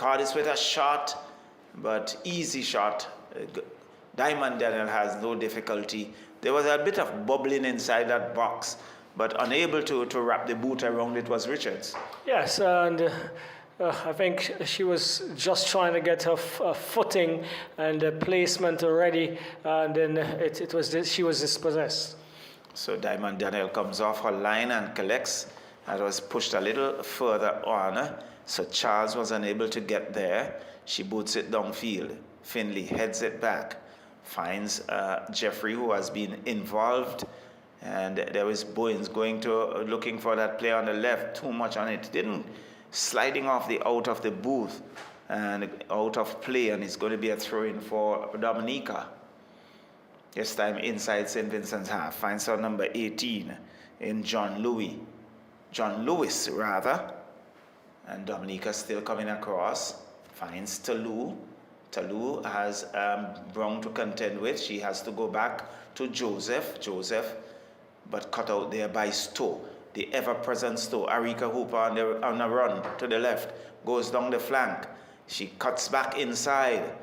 Cardis with a shot, but easy shot. Diamond Daniel has no difficulty. There was a bit of bubbling inside that box, but unable to wrap the boot around it was Richards. Yes, and I think she was just trying to get her footing and placement already, and then she was dispossessed. So Diamond Daniel comes off her line and collects. That was pushed a little further on, so Charles was unable to get there. She boots it downfield. Finley heads it back, finds Jeffrey, who has been involved, and there is Bowens looking for that play on the left. Too much on it. Didn't sliding off the out of the booth and out of play, and it's going to be a throw-in for Dominica. This time inside St. Vincent's half. Finds her number 18 in John Lewis, and Dominica still coming across. Finds Talou. Talou has Brown to contend with. She has to go back to Joseph, but cut out there by Stowe. The ever-present Stowe. Arika Hooper on a run to the left. Goes down the flank. She cuts back inside.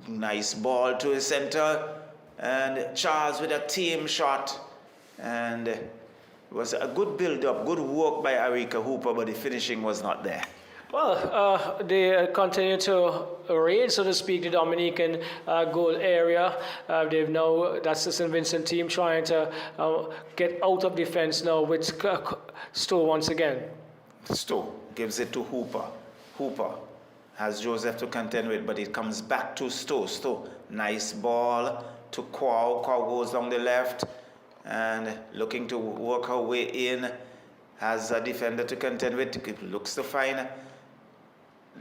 Nice ball to the center. And Charles with a team shot. And it was a good build-up, good work by Arika Hooper, but the finishing was not there. Well, they continue to raid, so to speak, the Dominican goal area. That's the St. Vincent team trying to get out of defense now with Stowe once again. Stowe gives it to Hooper. Hooper has Joseph to contend with, but it comes back to Stowe. Stowe, nice ball to Kwao. Kwao goes down the left and looking to work her way in. Has a defender to contend with. It looks to find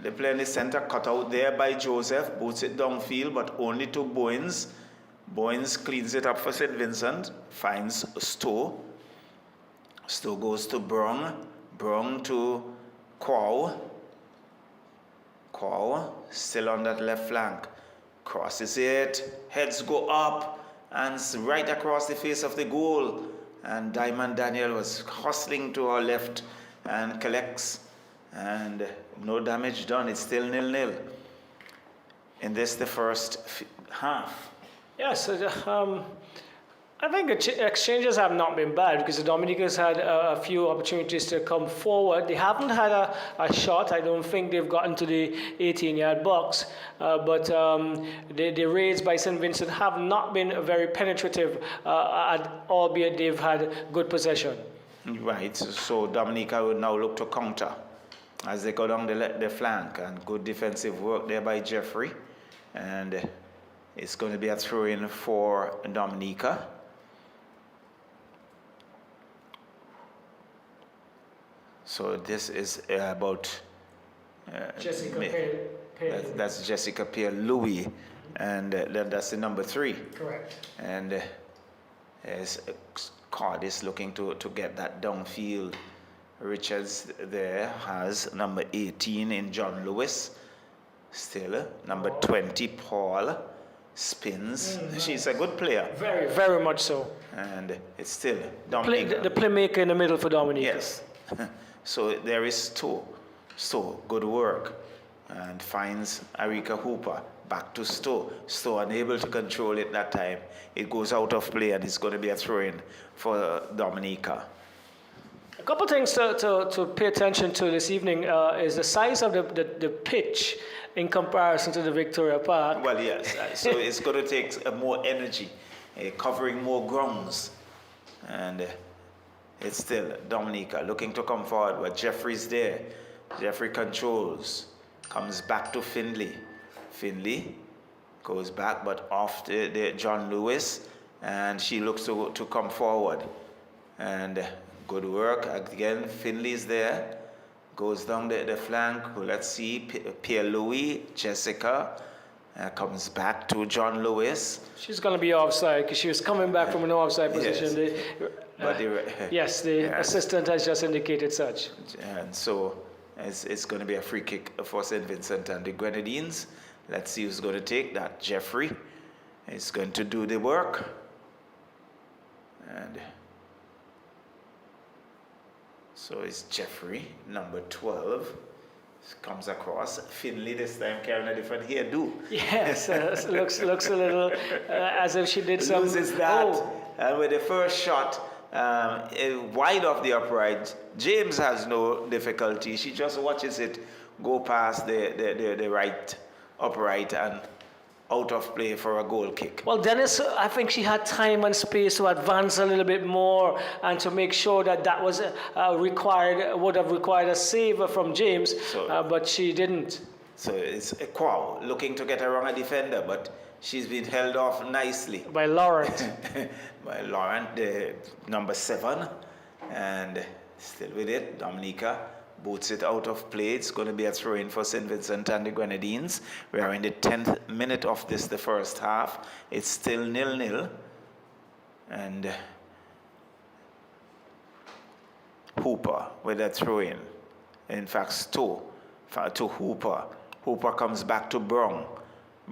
the play in the center, cut out there by Joseph, boots it downfield, but only to Bowens. Bowens cleans it up for St. Vincent, finds Stowe. Stowe goes to Brown. Brown to Kwao. Kwao still on that left flank. Crosses it, heads go up, and right across the face of the goal. And Diamond Daniel was hustling to her left and collects. And no damage done. It's still 0-0. In this, the first half. Yes, I think exchanges have not been bad because the Dominicans had a few opportunities to come forward. They haven't had a shot. I don't think they've gotten to the 18-yard box. But the raids by St. Vincent have not been very penetrative, albeit they've had good possession. Right. So Dominica will now look to counter as they go down the flank. And good defensive work there by Jeffrey. And it's going to be a throw-in for Dominica. So this is about Jessica Pear. That's Jessica Pear Louis, and that's the number 3. Correct. And as Cardis looking to get that downfield. Richards there has number 18 in John Lewis. Still number 20 Paul spins. She's a good player. Very, very much so. And it's still Dominica. The playmaker in the middle for Dominica. Yes. So there is Stowe. Stowe, good work. And finds Arika Hooper. Back to Stowe. Stowe unable to control it that time. It goes out of play and it's going to be a throw-in for Dominica. A couple things to pay attention to this evening is the size of the pitch in comparison to the Victoria Park. Well, yes. So it's going to take more energy, covering more grounds. And it's still Dominica looking to come forward, but Jeffrey's there. Jeffrey controls, comes back to Finley. Finley goes back, but off the John Lewis, and she looks to come forward. And good work. Again, Finley's there. Goes down the flank. Let's see. Pierre-Louis, Jessica. Comes back to John Lewis. She's going to be offside because she was coming back from an offside position. Yes. The assistant has just indicated such. And so it's going to be a free kick for St. Vincent and the Grenadines. Let's see who's going to take that. Jeffrey is going to do the work. And so it's Jeffrey, number 12. Comes across. Finley this time carrying a different hairdo. Yes, looks a little as if she did some. Loses that. Oh, And with the first shot, wide off the upright, James has no difficulty. She just watches it go past the right upright and out of play for a goal kick. well, Dennis, I think she had time and space to advance a little bit more and to make sure that was would have required a save from James, but she didn't. So it's a Kwao looking to get around a defender, but she's been held off nicely. By Laurent. By Laurent, the number 7, and still with it, Dominica boots it out of play. It's going to be a throw-in for St. Vincent and the Grenadines. We are in the 10th minute of the first half. It's still 0-0. And Hooper with a throw-in. In fact, Stowe to Hooper. Hooper comes back to Brong.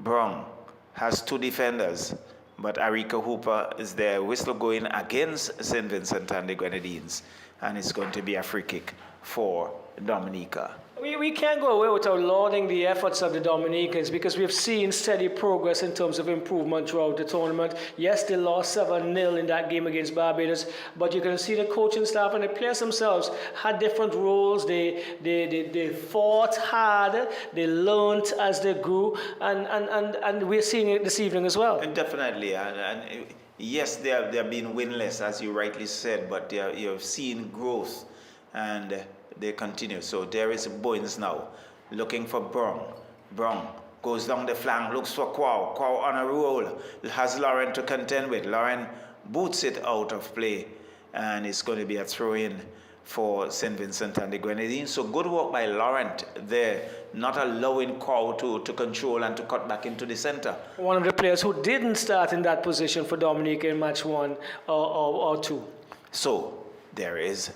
Brong has 2 defenders, but Arika Hooper is there. Whistle going against St. Vincent and the Grenadines. And it's going to be a free kick for Dominica. We can't go away without lauding the efforts of the Dominicans because we've seen steady progress in terms of improvement throughout the tournament. Yes, they lost 7-0 in that game against Barbados, but you can see the coaching staff and the players themselves had different roles. They fought hard, they learned as they grew, and we're seeing it this evening as well. And definitely, and yes, they have been winless, as you rightly said, but you have seen growth, and they continue. So there is Bowens now, looking for Brong. Brong goes down the flank, looks for Kwao. Kwao on a roll, has Lauren to contend with. Lauren boots it out of play, and it's going to be a throw-in for St. Vincent and the Grenadines. So good work by Laurent there, not allowing Kwao to control and to cut back into the center. One of the players who didn't start in that position for Dominica in match 1 or 2. So there is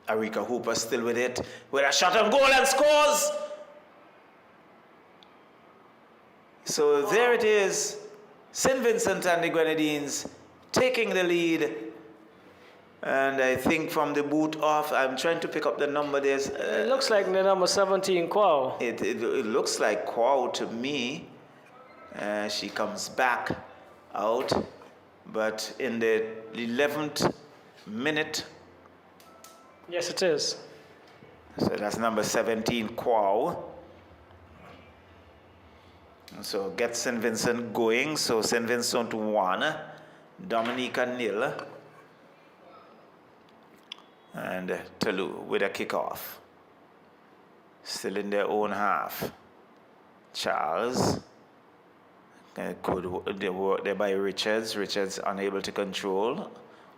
Arika Hooper still with it, with a shot on goal and scores. So there it is, St. Vincent and the Grenadines taking the lead. And I think from the boot off, I'm trying to pick up the number. There's it looks like the number 17, Kwao. It looks like Kwao to me. She comes back out, but in the 11th minute. Yes, it is. So that's number 17, Kwao. So get St. Vincent going. So St. Vincent 1, Dominica 0. And Tolu with a kickoff. Still in their own half. Charles. Good work there by Richards. Richards unable to control.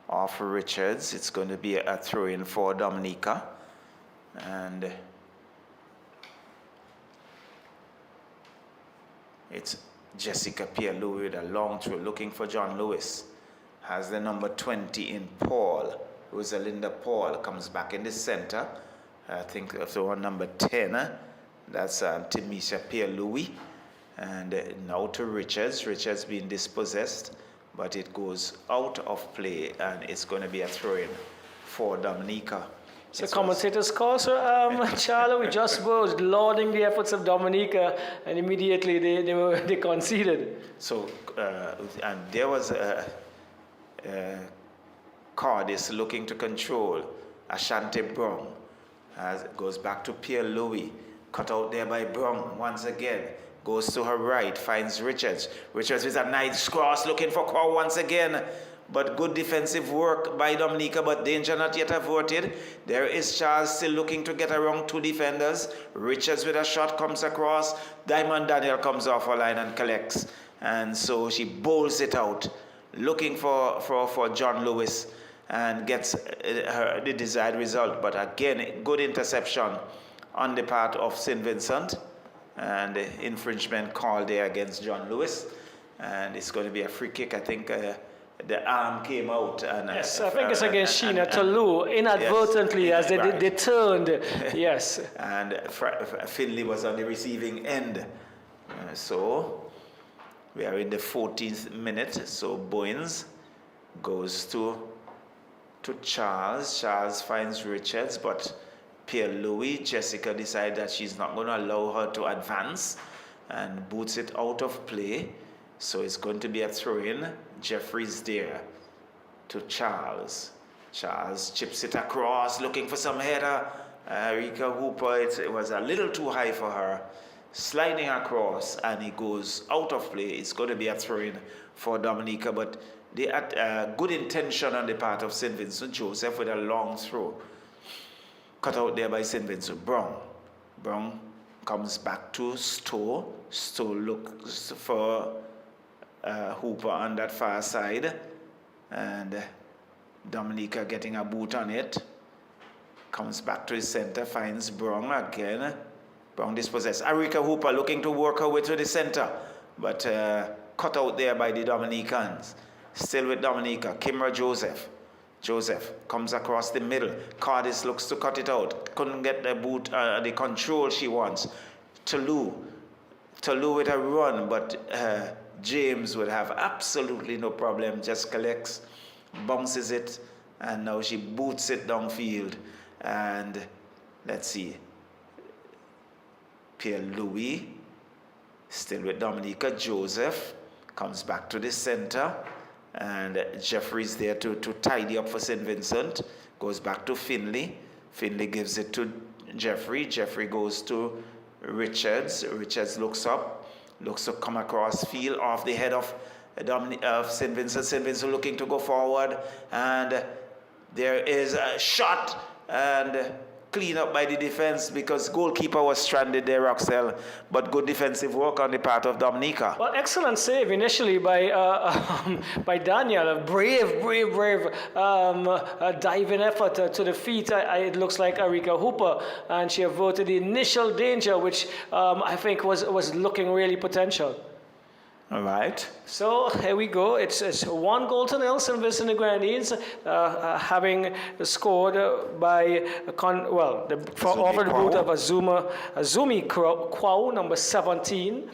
Off Richards. It's going to be a throw-in for Dominica. And it's Jessica Pierre-Louis with a long throw looking for John Lewis. Has the number 20 in Paul. Rosalinda Paul comes back in the center. I think of the one number 10. That's Timisha Pierre-Louis. And now to Richards. Richards being dispossessed, but it goes out of play, and it's going to be a throw-in for Dominica. So commentators call, sir, Charlie, we just were lauding the efforts of Dominica, and immediately they conceded. So, and there was Cardis looking to control. Ashanti Brown goes back to Pierre-Louis. Cut out there by Brown once again. Goes to her right, finds Richards. Richards with a nice cross looking for Kwao once again. But good defensive work by Dominica, but danger not yet averted. There is Charles still looking to get around 2 defenders. Richards with a shot comes across. Diamond Daniel comes off her line and collects. And so she bowls it out, looking for John Lewis, and gets the desired result. But again, good interception on the part of St. Vincent. And the infringement called there against John Lewis. And it's going to be a free kick. I think the arm came out. And, yes, I think it's against Sheena Tolu, inadvertently, yes, as they turned. Yes. And Finley was on the receiving end. So we are in the 14th minute. So Bowens goes to Charles. Charles finds Richards, but Pierre Louis. Jessica decided that she's not going to allow her to advance and boots it out of play. So it's going to be a throw-in. Jeffrey's there to Charles. Charles chips it across, looking for some header. Rika Hooper, it was a little too high for her. Sliding across, and he goes out of play. It's going to be a throw-in for Dominica, but they had good intention on the part of St. Vincent Joseph with a long throw. Cut out there by St. Vincent. Brown comes back to Stowe. Stowe looks for Hooper on that far side. And Dominica getting a boot on it. Comes back to his center, finds Brown again. Brown dispossessed. Arika Hooper looking to work her way to the center. But cut out there by the Dominicans. Still with Dominica. Kimra Joseph. Joseph comes across the middle. Cardis looks to cut it out. Couldn't get the boot, the control she wants. Toulouse with a run, but James would have absolutely no problem. Just collects, bounces it, and now she boots it downfield. And let's see. Pierre Louis, still with Dominica. Joseph comes back to the center. And Jeffrey's there to tidy up for St. Vincent. Goes back to Finley. Finley gives it to Jeffrey. Jeffrey goes to Richards. Richards looks up. Looks to come across field off the head of St. Vincent. St. Vincent looking to go forward. And there is a shot. And clean up by the defense because goalkeeper was stranded there, Roxelle. But good defensive work on the part of Dominica. Well, excellent save initially by Daniel. A brave diving effort to the feet. It looks like Arika Hooper, and she averted the initial danger, which I think was looking really potential. All right. So here we go. It's 1-0 St. Vincent and Grenadines, having scored by off the boot of Azumi Kwao, number 17.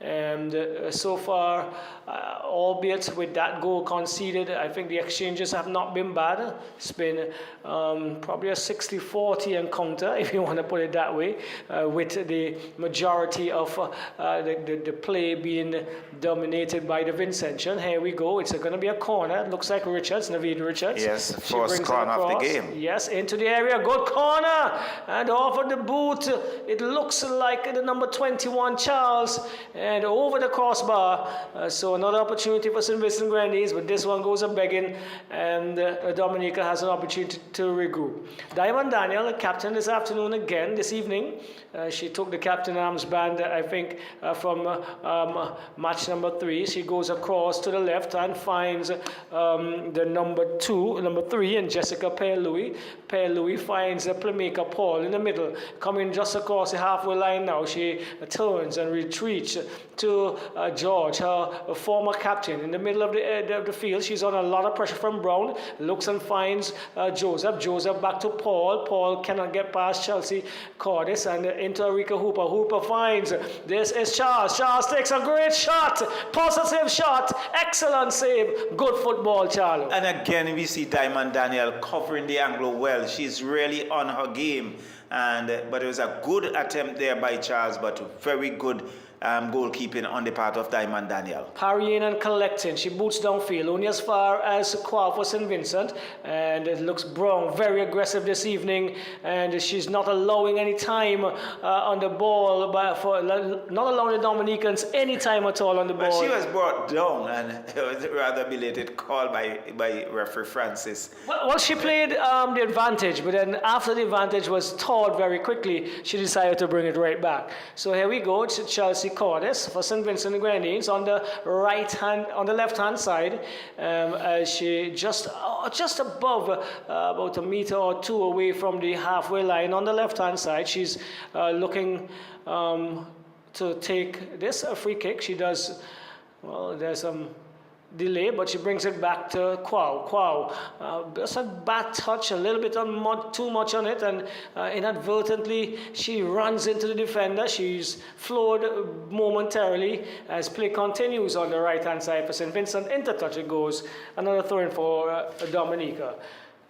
And so far, albeit with that goal conceded, I think the exchanges have not been bad. It's been probably a 60-40 encounter, if you want to put it that way, with the majority of the play being dominated by the Vincentian. Here we go. It's going to be a corner. It looks like Richards, Naveed Richards. Yes, first corner of the game. Yes, into the area. Good corner. And off of the boot, it looks like the number 21, Charles. And over the crossbar. So another opportunity for St. Vincent Grenadines, but this one goes a begging, and Dominica has an opportunity to regroup. Diamond Daniel, captain this evening. She took the captain armband, I think, from match number 3. She goes across to the left and finds the number 3, and Jessica Pierre-Louis. Pierre-Louis finds the playmaker Paul in the middle, coming just across the halfway line now. She turns and retreats to George, her former captain, in the middle of the field. She's on a lot of pressure from Brown. Looks and finds Joseph. Joseph back to Paul. Paul cannot get past Chelsea Cordis and into Arika Hooper. Hooper finds, this is Charles. Charles takes a great shot. Positive shot. Excellent save. Good football, Charles. And again, we see Diamond Daniel covering the angle well. She's really on her game. But it was a good attempt there by Charles, but very good goalkeeping on the part of Diamond Daniel. Parrying and collecting. She boots downfield, only as far as Kwao for St. Vincent. And it looks Brown very aggressive this evening. And she's not allowing any time on the ball, not allowing the Dominicans any time at all on the ball. But she was brought down, and it was a rather belated call by referee Francis. Well, she played the advantage, but then after the advantage was taught very quickly, she decided to bring it right back. So here we go. It's Chelsea Cordis for St. Vincent and Grenadines on the left hand side. She just above about a meter or two away from the halfway line on the left hand side. She's looking to take this a free kick. She does. Well, there's some delay, but she brings it back to Kwao. Just a bad touch, a little bit too much on it, and inadvertently she runs into the defender. She's floored momentarily as play continues on the right-hand side for St. Vincent. Into touch it goes. Another throw-in for Dominica.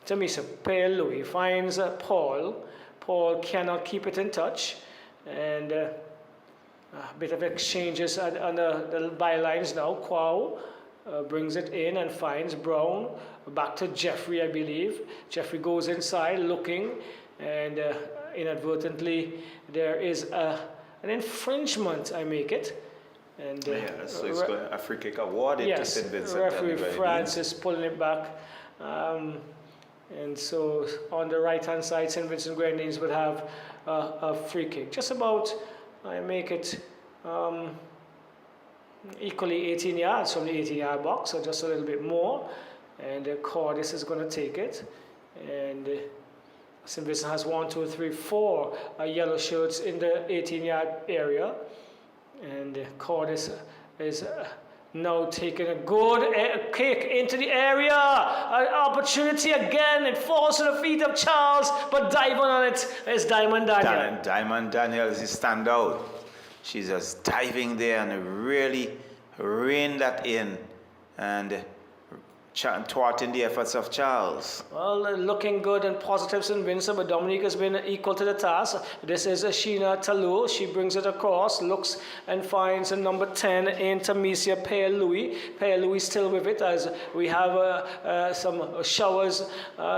Tamisa Pierre-Louis finds Paul. Paul cannot keep it in touch. And a bit of exchanges on the bylines now. Kwao brings it in and finds Brown. Back to Jeffrey, I believe. Jeffrey goes inside looking, and inadvertently there is an infringement, I make it. And so it's going a free kick awarded to St. Vincent. Referee Francis pulling it back. And so on the right-hand side, St. Vincent Grenadines would have a free kick. Just about, I make it equally 18 yards from the 18-yard box, so just a little bit more. And Cordis is going to take it. And St. Vincent has 1, 2, 3, 4 yellow shirts in the 18-yard area. And Cordis is now taking a good kick into the area. An opportunity again. It falls to the feet of Charles, but diving on it is Diamond Daniel. Diamond Daniel is the standout. She's just diving there and really reined that in and thwarting the efforts of Charles. Well, looking good and positive St. Vincent, but Dominica has been equal to the task. This is Sheena Talou. She brings it across, looks and finds a number 10 in Tamesia Pea-Louis. Pea-Louis still with it as we have some showers,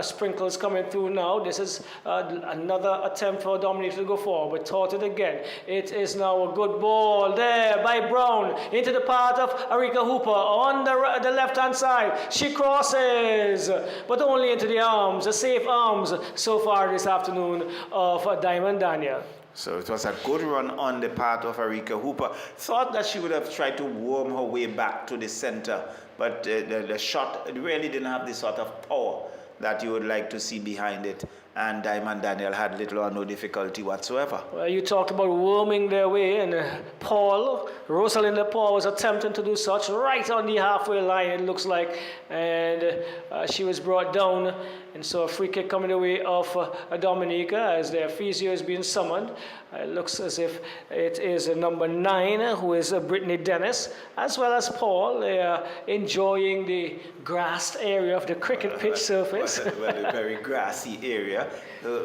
sprinkles coming through now. This is another attempt for Dominica to go forward, but taught it again. It is now a good ball there by Brown into the path of Arika Hooper on the left-hand side. She crosses, but only into the arms, the safe arms so far this afternoon of Diamond Daniel. So it was a good run on the part of Arika Hooper. Thought that she would have tried to worm her way back to the center, but the shot really didn't have the sort of power that you would like to see behind it. And Diamond Daniel had little or no difficulty whatsoever. Well, you talked about worming their way, and Rosalinda Paul was attempting to do such right on the halfway line, it looks like, and she was brought down. And so a free kick coming the way of Dominica as their physio is being summoned. It looks as if it is number 9, who is Brittany Dennis, as well as Paul. They are enjoying the grassed area of the cricket pitch surface. Well, a very grassy area,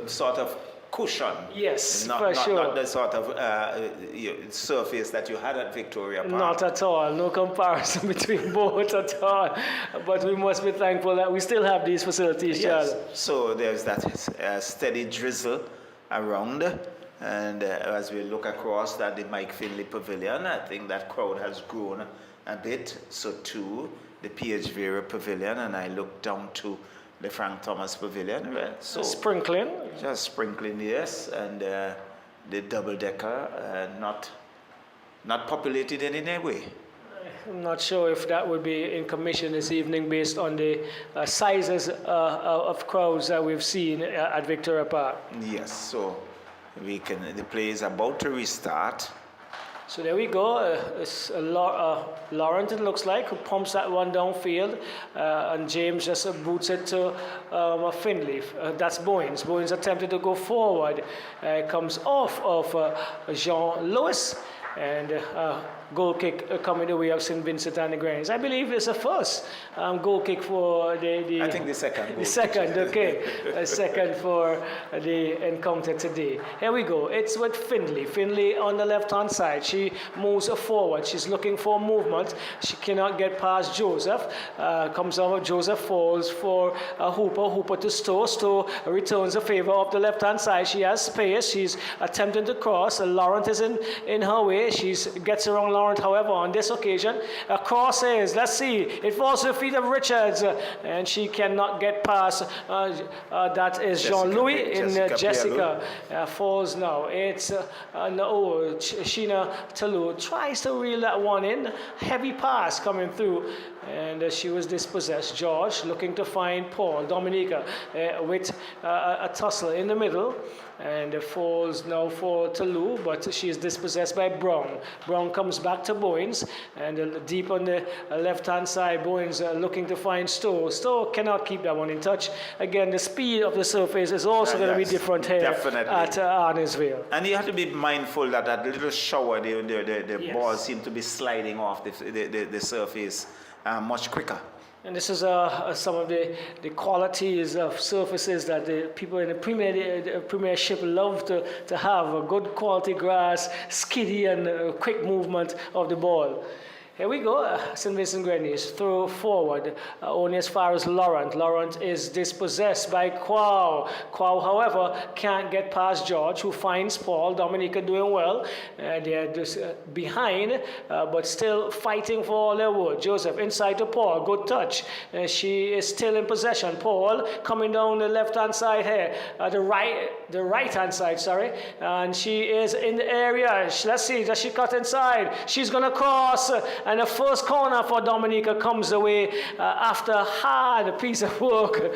sort of cushion. Yes, not sure. Not the sort of surface that you had at Victoria Park. Not at all. No comparison between both at all. But we must be thankful that we still have these facilities, Yes. Charles. So there's that steady drizzle around. And as we look across at the Mike Finley Pavilion, I think that crowd has grown a bit. So too, the PH Vera Pavilion, and I look down to the Frank Thomas Pavilion. So sprinkling. Just sprinkling, yes. And the double-decker, not populated in any way. I'm not sure if that would be in commission this evening based on the sizes of crowds that we've seen at Victoria Park. Yes, so the play is about to restart. So there we go. Laurent, it looks like, who pumps that one downfield, and James just boots it to Finley. That's Bowens. Bowens attempted to go forward. Comes off of Jean-Louis, and goal kick coming the way of St. Vincent and the Grenadines. I believe it's the first goal kick for the I think the second. The second, okay. A second for the encounter today. Here we go. It's with Finley. Finley on the left-hand side. She moves forward. She's looking for movement. She cannot get past Joseph. Comes over. Joseph falls for Hooper. Hooper to Stowe. Stowe returns a favor of the left-hand side. She has space. She's attempting to cross. Laurent is in her way. She gets around Laurent, however, on this occasion. A cross is, let's see, it falls to the feet of Richards, and she cannot get past. That is Jean-Louis in Jessica. Falls now. It's Sheena Talou tries to reel that one in. Heavy pass coming through, and she was dispossessed. George looking to find Paul. Dominica with a tussle in the middle, and falls now for Talou, but she is dispossessed by Brown. Brown comes back to Bowens, and deep on the left-hand side, Bowens looking to find Stowe. Stowe cannot keep that one in touch. Again, the speed of the surface is also going to be different here at Arnesville. And you have to be mindful that that little shower, the ball seemed to be sliding off the surface much quicker And this is some of the qualities of surfaces that the people in the Premiership love to have. A good quality grass, skiddy and quick movement of the ball. Here we go, St. Vincent Grenadines throw forward, only as far as Laurent. Laurent is dispossessed by Quao. Quao, however, can't get past George, who finds Paul. Dominica doing well. They are just behind, but still fighting for all their wood. Joseph inside to Paul, good touch. She is still in possession. Paul coming down the left-hand side here, the right-hand side, sorry. And she is in the area. Let's see, does she cut inside? She's going to cross. And the first corner for Dominica comes away after a hard piece of work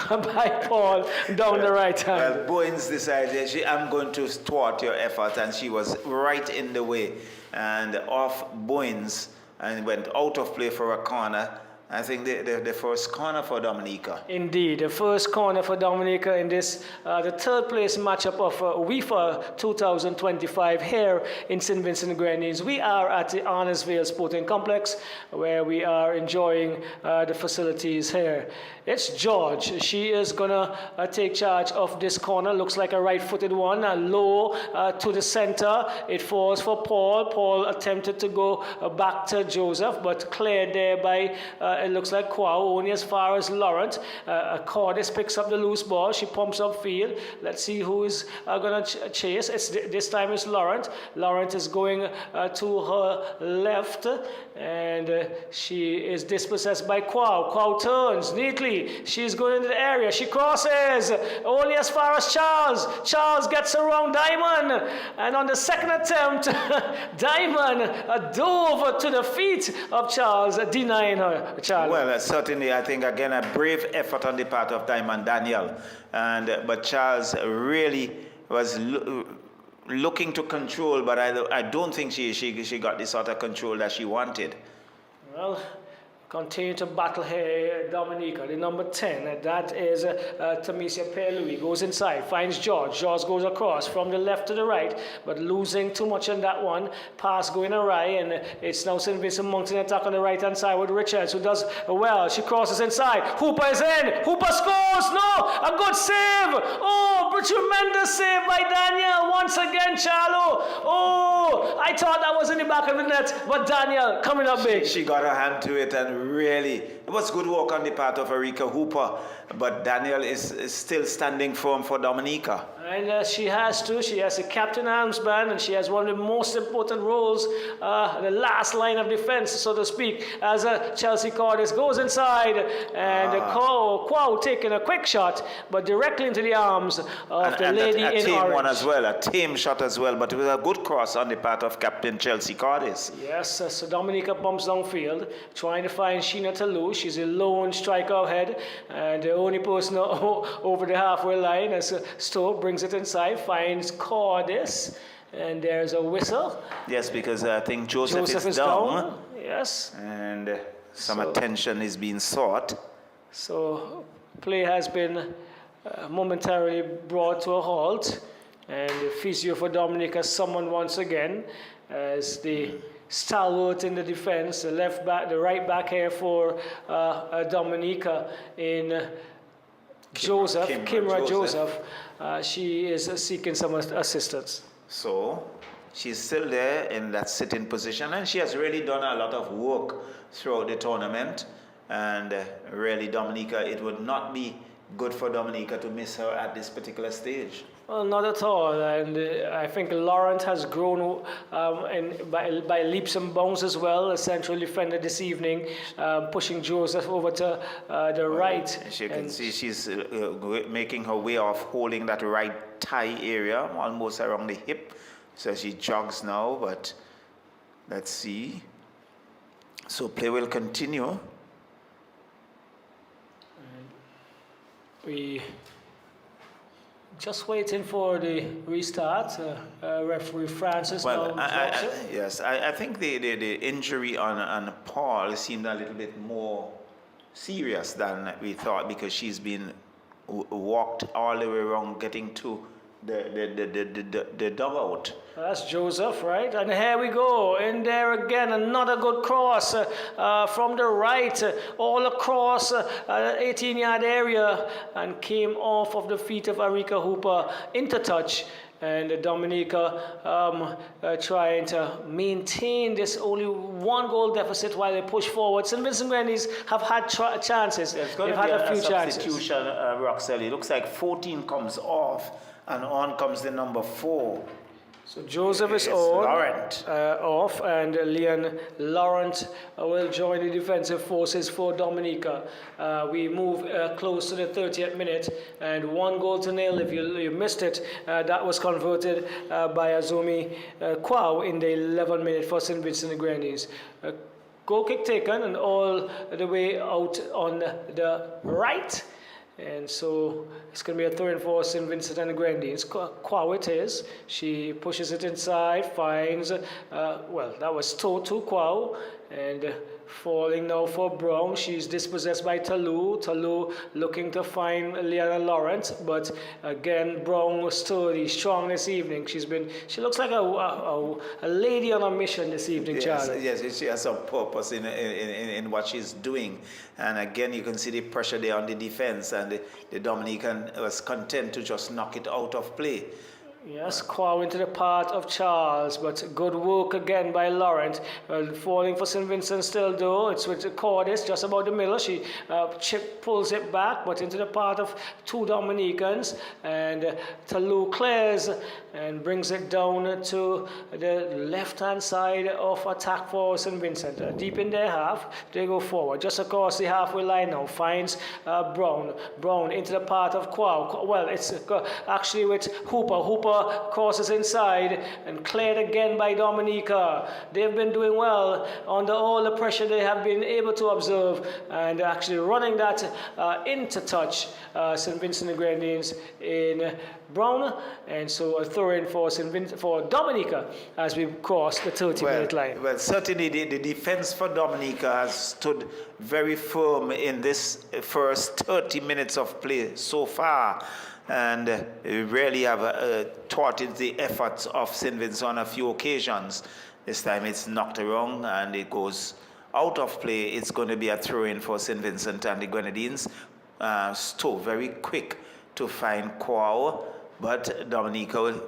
by Paul down the right hand. Well, Bowens decided, I'm going to thwart your effort, and she was right in the way. And off Bowens and went out of play for a corner. I think the first corner for Dominica. Indeed, the first corner for Dominica in this, the third place matchup of Wifa 2025 here in St. Vincent Grenadines. We are at the Arnesville Sporting Complex, where we are enjoying the facilities here. It's George. She is going to take charge of this corner. Looks like a right-footed one, low to the center. It falls for Paul. Paul attempted to go back to Joseph, but cleared there by it looks like Quao, only as far as Laurent. Cordis picks up the loose ball. She pumps up field. Let's see who is going to chase. This time it's Laurent. Laurent is going to her left, and she is dispossessed by Quao. Quao turns neatly. She's going into the area. She crosses only as far as Charles. Charles gets around Diamond, and on the second attempt, Diamond dove to the feet of Charles, denying her. Charles. Well, certainly, I think, again, a brave effort on the part of Diamond Daniel. But Charles really was looking to control, but I don't think she got the sort of control that she wanted. Well, continue to battle here, Dominica, the number 10. That is Tamisia Pierre-Louis. Goes inside, finds George. George goes across from the left to the right, but losing too much on that one. Pass going awry, and it's now St. Vincent Mountain attack on the right-hand side with Richards, who does well. She crosses inside. Hooper is in. Hooper scores. No, a good save. Oh, but tremendous save by Daniel. Once again, Charlo. Oh, I thought that was in the back of the net, but Daniel coming up big. She got her hand to it, and really, it was good work on the part of Erika Hooper, but Daniel is still standing firm for Dominica. And she has to. She has a captain armband, and she has one of the most important roles, the last line of defense, so to speak, as Chelsea Cordis goes inside, and Quao taking a quick shot, but directly into the arms of the lady in tame orange. one as well, a tame shot as well, but it was a good cross on the part of Captain Chelsea Cordis. Yes, so Dominica bumps downfield, trying to find Sheena Talou. She's a lone striker ahead, and the only person over the halfway line as Stowe brings it inside, finds Cordis, and there's a whistle. Yes, because I think Joseph is down. Yes. And some attention is being sought. So play has been momentarily brought to a halt, and the physio for Dominica summoned once again as the stalwart in the defense, the left back, the right back here for Dominica in Kimra Joseph. She is seeking some assistance. So she's still there in that sitting position, and she has really done a lot of work throughout the tournament. And really, Dominica, it would not be good for Dominica to miss her at this particular stage. Well, not at all, and I think Laurent has grown by leaps and bounds as well, a central defender this evening, pushing Joseph over to the right. As you can see, she's making her way off, holding that right thigh area, almost around the hip. So she jogs now, but let's see. So play will continue. We just waiting for the restart. Referee Francis. Well, I think the injury on Paul seemed a little bit more serious than we thought, because she's been walked all the way around getting to the dugout. That's Joseph, right? And here we go. In there again, another good cross from the right, all across 18-yard area, and came off of the feet of Arika Hooper into touch. And Dominica trying to maintain this only one goal deficit while they push forward. St. Vincent Grenadines have had chances. They've had a few chances. Substitution, Roxelle. It looks like 14 comes off, and on comes the number 4. So Joseph is off, and Leon Laurent will join the defensive forces for Dominica. We move close to the 30th minute, and 1-0. If you missed it, that was converted by Azumi Kwao in the 11th minute for St. Vincent Grenadines. Goal kick taken, and all the way out on the right. And so it's going to be a throw-in for St. Vincent and the Grenadines. Kwao it is. She pushes it inside, finds, that was to Kwao, and falling now for Brown. She's dispossessed by Talou. Talou looking to find Leona Laurent, but again, Brown was sturdy, strong this evening. She looks like a lady on a mission this evening, Charlie. Yes, she has some purpose in what she's doing. And again, you can see the pressure there on the defense, and the Dominican was content to just knock it out of play. Yes, Kwao into the path of Charles, but good work again by Laurent. Falling for St. Vincent still though. It's with Cordis just about the middle. She pulls it back, but into the path of 2 Dominicans. And Talou clears and brings it down to the left-hand side of attack for St. Vincent. Deep in their half, they go forward. Just across the halfway line now, finds Brown. Brown into the path of Kwao. Well, it's actually with Hooper. Hooper crosses inside and cleared again by Dominica. They've been doing well under all the pressure they have been able to observe, and actually running that into touch St. Vincent and Grenadines in Brown, and so a throw-in for Dominica as we cross the 30-minute line. Well, certainly the defense for Dominica has stood very firm in this first 30 minutes of play so far, and really have thwarted the efforts of St. Vincent on a few occasions. This time it's knocked around and it goes out of play. It's going to be a throw-in for St. Vincent and the Grenadines. Stowe very quick to find Kwao, but Dominica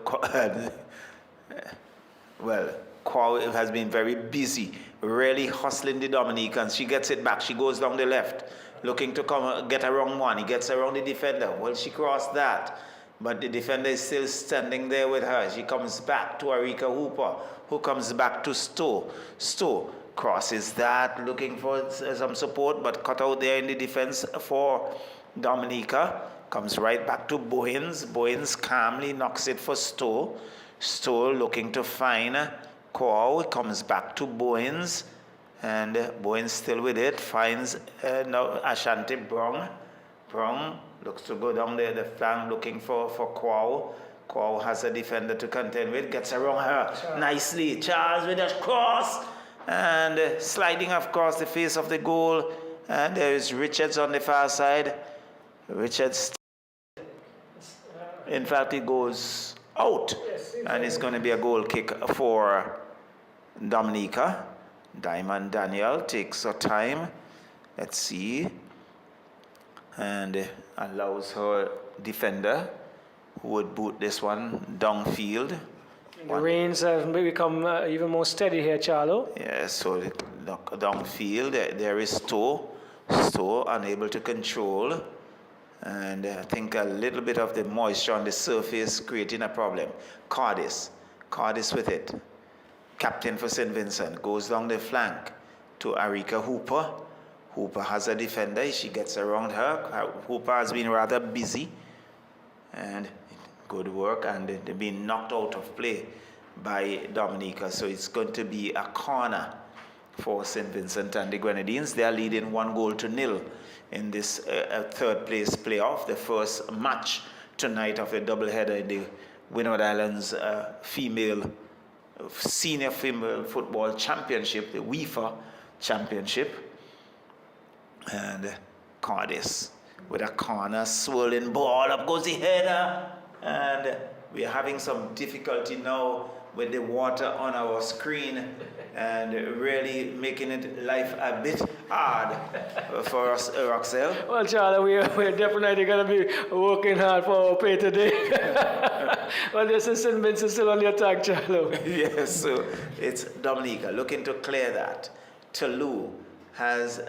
Kwao has been very busy, really hustling the Dominicans. She gets it back. She goes down the left, looking to get around one. He gets around the defender. Well, she crossed that, but the defender is still standing there with her. She comes back to Arika Hooper, who comes back to Stowe. Stowe crosses that, looking for some support, but cut out there in the defense for Dominica. Comes right back to Bowens. Bowens calmly knocks it for Stowe. Stowe looking to find Kwao. Comes back to Bowens. And Bowens still with it. Finds now Ashanti Brown. Brown looks to go down there the flank looking for Kwao. Kwao has a defender to contend with. Gets around her nicely. Charles with a cross. And sliding across the face of the goal. And there is Richards on the far side. Richards, in fact, it goes out. And it's going to be a goal kick for Dominica. Diamond Daniel takes her time. Let's see. And allows her defender, who would boot this one downfield. The rains have become even more steady here, Charlo. Yeah, so downfield, there is Stowe. Stowe unable to control. And I think a little bit of the moisture on the surface creating a problem. Cordis with it. Captain for St. Vincent goes down the flank to Arika Hooper. Hooper has a defender. She gets around her. Hooper has been rather busy. And good work. And they've been knocked out of play by Dominica. So it's going to be a corner for St. Vincent and the Grenadines. They are leading 1-0 in this third place playoff. The first match tonight of the doubleheader in the Windward Islands Senior Female Football Championship, the Wifa Championship. And Cordis with a corner, swirling ball, up goes the header, and we are having some difficulty now with the water on our screen and really making it life a bit hard for us, Roxelle. Well, Charlie, we're definitely going to be working hard for our pay today. Well, this is St. Vincent still on the attack, Charlie. Yes, so it's Dominica looking to clear that. Toulouse has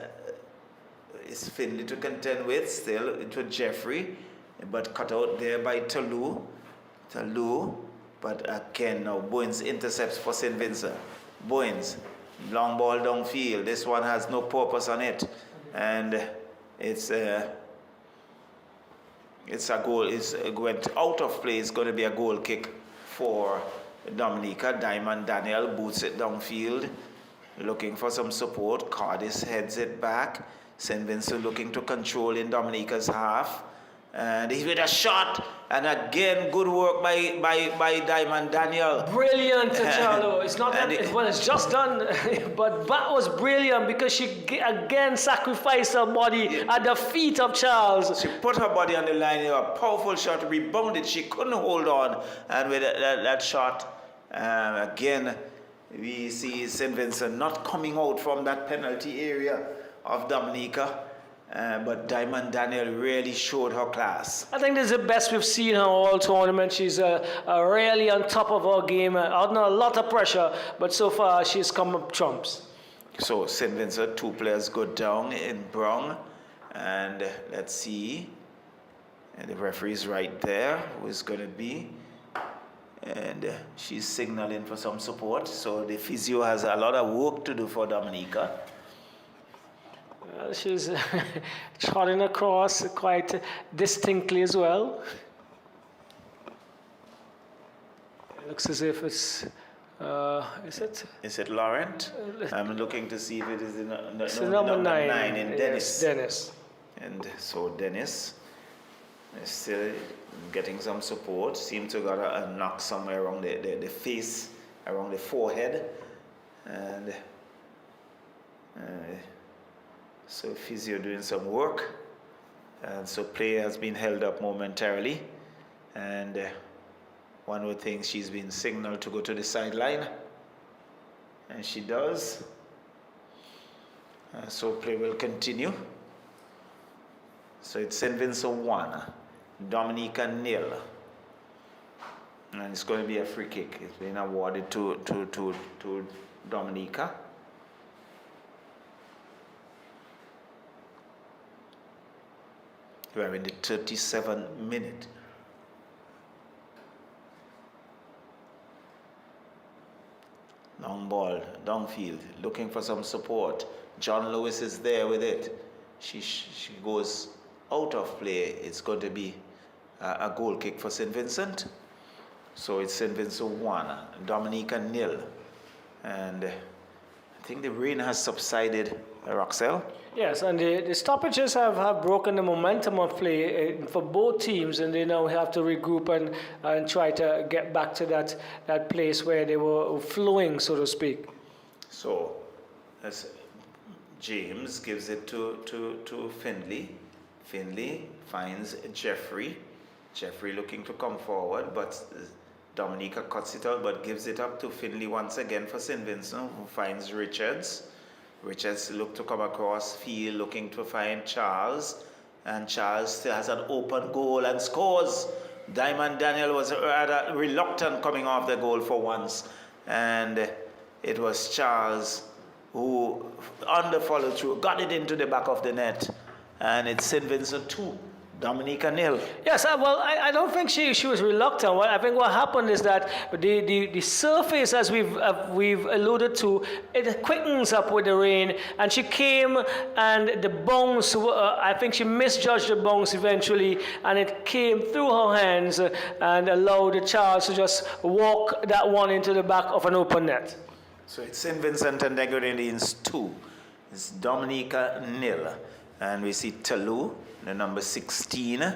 is Finley to contend with, still to Jeffrey, but cut out there by Toulouse. But again, now Bowens intercepts for St. Vincent. Bowens, long ball downfield. This one has no purpose on it, and it's a goal. It went out of play. It's going to be a goal kick for Dominica. Diamond Daniel boots it downfield, looking for some support. Cardis heads it back. St. Vincent looking to control in Dominica's half. And he's with a shot, and again, good work by Diamond Daniel. Brilliant, Charlo. It's not that, it's just done, but that was brilliant because she again sacrificed her body at the feet of Charles. She put her body on the line, a powerful shot, rebounded, she couldn't hold on, and with that shot, again, we see St. Vincent not coming out from that penalty area of Dominica. But Diamond Daniel really showed her class. I think this is the best we've seen her all tournament. She's really on top of her game, under a lot of pressure, but so far she's come up trumps. So St. Vincent, 2 players go down in brown, and let's see, and the referee's right there, who is going to be, and she's signaling for some support. So the physio has a lot of work to do for Dominica. She's trotting across quite distinctly as well. It looks as if it's, is it? Is it Laurent? I'm looking to see if it is number 9 in Dennis. Yes, Dennis. And so Dennis is still getting some support. Seems to got a knock somewhere around the face, around the forehead. And so physio doing some work, and so play has been held up momentarily, and one would think she's been signaled to go to the sideline, and she does. So play will continue. So it's St. Vincent 1, Dominica 0, and it's going to be a free kick. It's been awarded to Dominica. We are in the 37th minute. Long ball, downfield, looking for some support. John Lewis is there with it. She goes out of play. It's going to be a goal kick for St. Vincent. So it's St. Vincent 1, Dominica 0. And I think the rain has subsided, Roxelle. Yes, and the stoppages have broken the momentum of play for both teams, and they now have to regroup and try to get back to that place where they were flowing, so to speak. So, as James gives it to Finley. Finley finds Jeffrey. Jeffrey looking to come forward, but Dominica cuts it out, but gives it up to Finley once again for St. Vincent, who finds Richards. Richards look to come across field, looking to find Charles, and Charles still has an open goal and scores. Diamond Daniel was rather reluctant coming off the goal for once, and it was Charles who, on the follow through, got it into the back of the net, and it's St. Vincent 2, Dominica 0. Yes, well, I don't think she was reluctant. Well, I think what happened is that the surface, as we've alluded to, it quickens up with the rain, and she came and the bounce, I think she misjudged the bounce eventually, and it came through her hands and allowed the Charles to just walk that one into the back of an open net. So it's St. Vincent and the Grenadines 2. It's Dominica 0. And we see Toulouse, the number 16,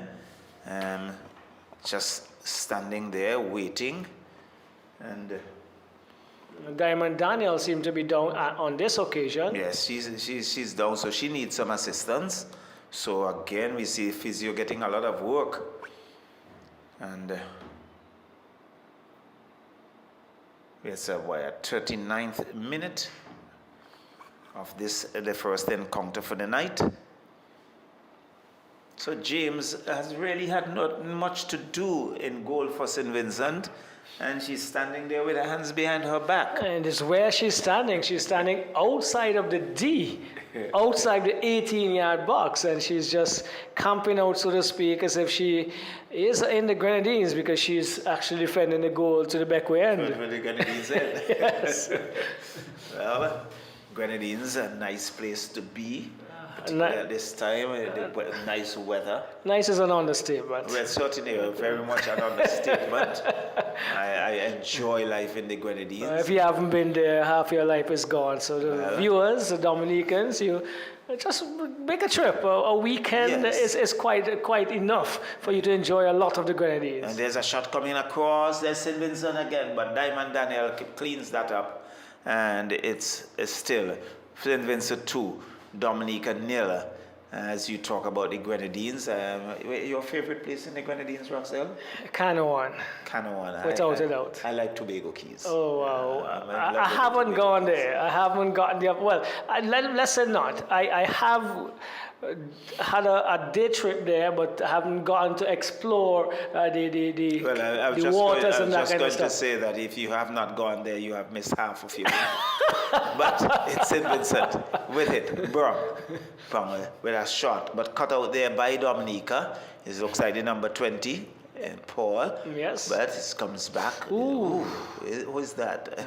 just standing there waiting. And Diamond Daniel seemed to be down on this occasion. Yes, she's down, so she needs some assistance. So again, we see physio getting a lot of work. And It's a 39th minute of the first encounter for the night. So James has really had not much to do in goal for St. Vincent, and she's standing there with her hands behind her back. And it's where she's standing. She's standing outside of the D, outside the 18-yard box, and she's just camping out, so to speak, as if she is in the Grenadines, because she's actually defending the goal to the backway end. For the Grenadines end. Yes. Well, Grenadines, a nice place to be. At this time, nice weather. Nice is an understatement. Well, certainly very much an understatement. I enjoy life in the Grenadines. If you haven't been there, half your life is gone. So the viewers, the Dominicans, you just make a trip. A weekend is quite enough for you to enjoy a lot of the Grenadines. And there's a shot coming across. There's St. Vincent again, but Diamond Daniel cleans that up. And it's still St. Vincent 2. Dominica nil, as you talk about the Grenadines. Your favorite place in the Grenadines, Roxelle? Canoan. Canoan. Without a doubt. I like Tobago Keys. Oh, wow. I haven't gone there. I haven't gotten there. Well, let's say not. I have had a day trip there, but haven't gotten to explore the waters and that kind of stuff. I was just going to say that if you have not gone there, you have missed half of your life. But it's St. Vincent with it. Brown with a shot, but cut out there by Dominica. It looks like the number 20. And Paul, yes, but it comes back. Ooh. Who is that?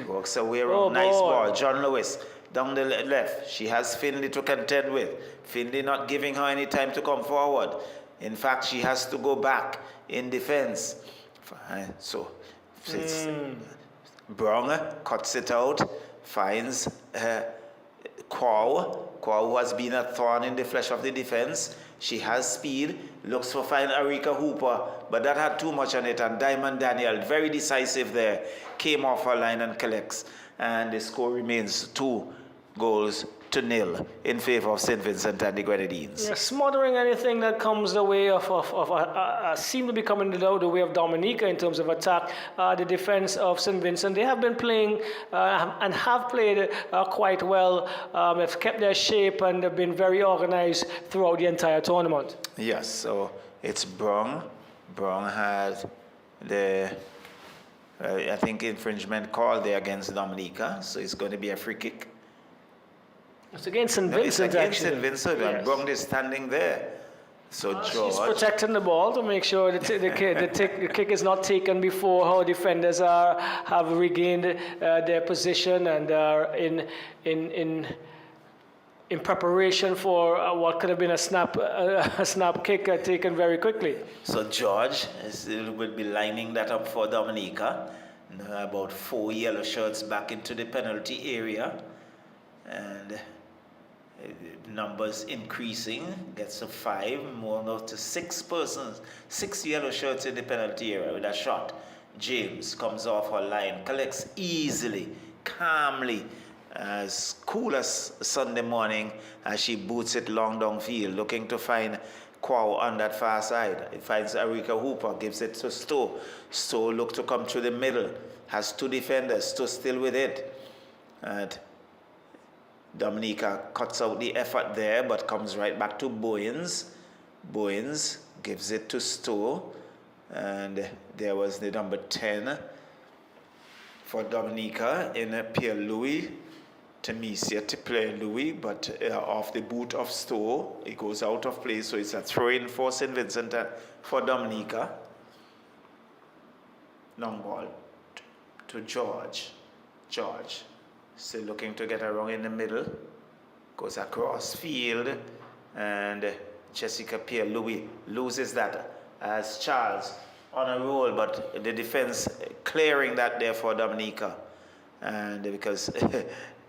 Walks away around. Nice ball. John Lewis down the left. She has Finley to contend with. Finley not giving her any time to come forward. In fact, she has to go back in defense. So Brown cuts it out, finds Kwao, who has been a thorn in the flesh of the defense. She has speed, looks for fine Arika Hooper, but that had too much on it, and Diamond Daniel, very decisive there, came off her line and collects, and the score remains 2-0 in favor of St. Vincent and the Grenadines. Yeah, smothering anything that comes the way of seem to be coming the way of Dominica in terms of attack. The defense of St. Vincent, they have been playing and have played quite well. Have kept their shape and have been very organized throughout the entire tournament. Yes, so it's Brown. Brown had the I think infringement call there against Dominica, so it's going to be a free kick. It's against St. Vincent, it's against St. Vincent, and Brown is standing there. So George, she's protecting the ball to make sure that the kick is not taken before her defenders have regained their position and are in preparation for what could have been a snap kick taken very quickly. So George will be lining that up for Dominica. About 4 yellow shirts back into the penalty area, and numbers increasing, gets to 5, more now to 6 persons, 6 yellow shirts in the penalty area with a shot. James comes off her line, collects easily, calmly, as cool as Sunday morning, as she boots it long downfield, looking to find Kwao on that far side. It finds Arika Hooper, gives it to Stowe. Stowe look to come through the middle, has 2 defenders, Stowe still with it. And Dominica cuts out the effort there, but comes right back to Bowens. Bowens gives it to Stowe, and there was the number 10 for Dominica in Pierre-Louis. Tamesia to play Louis, but off the boot of Stowe, it goes out of play, so it's a throw-in for St. Vincent for Dominica. Long ball to George. George still looking to get around in the middle, goes across field, and Jessica Pierre-Louis loses that as Charles on a roll, but the defense clearing that there for Dominica, and because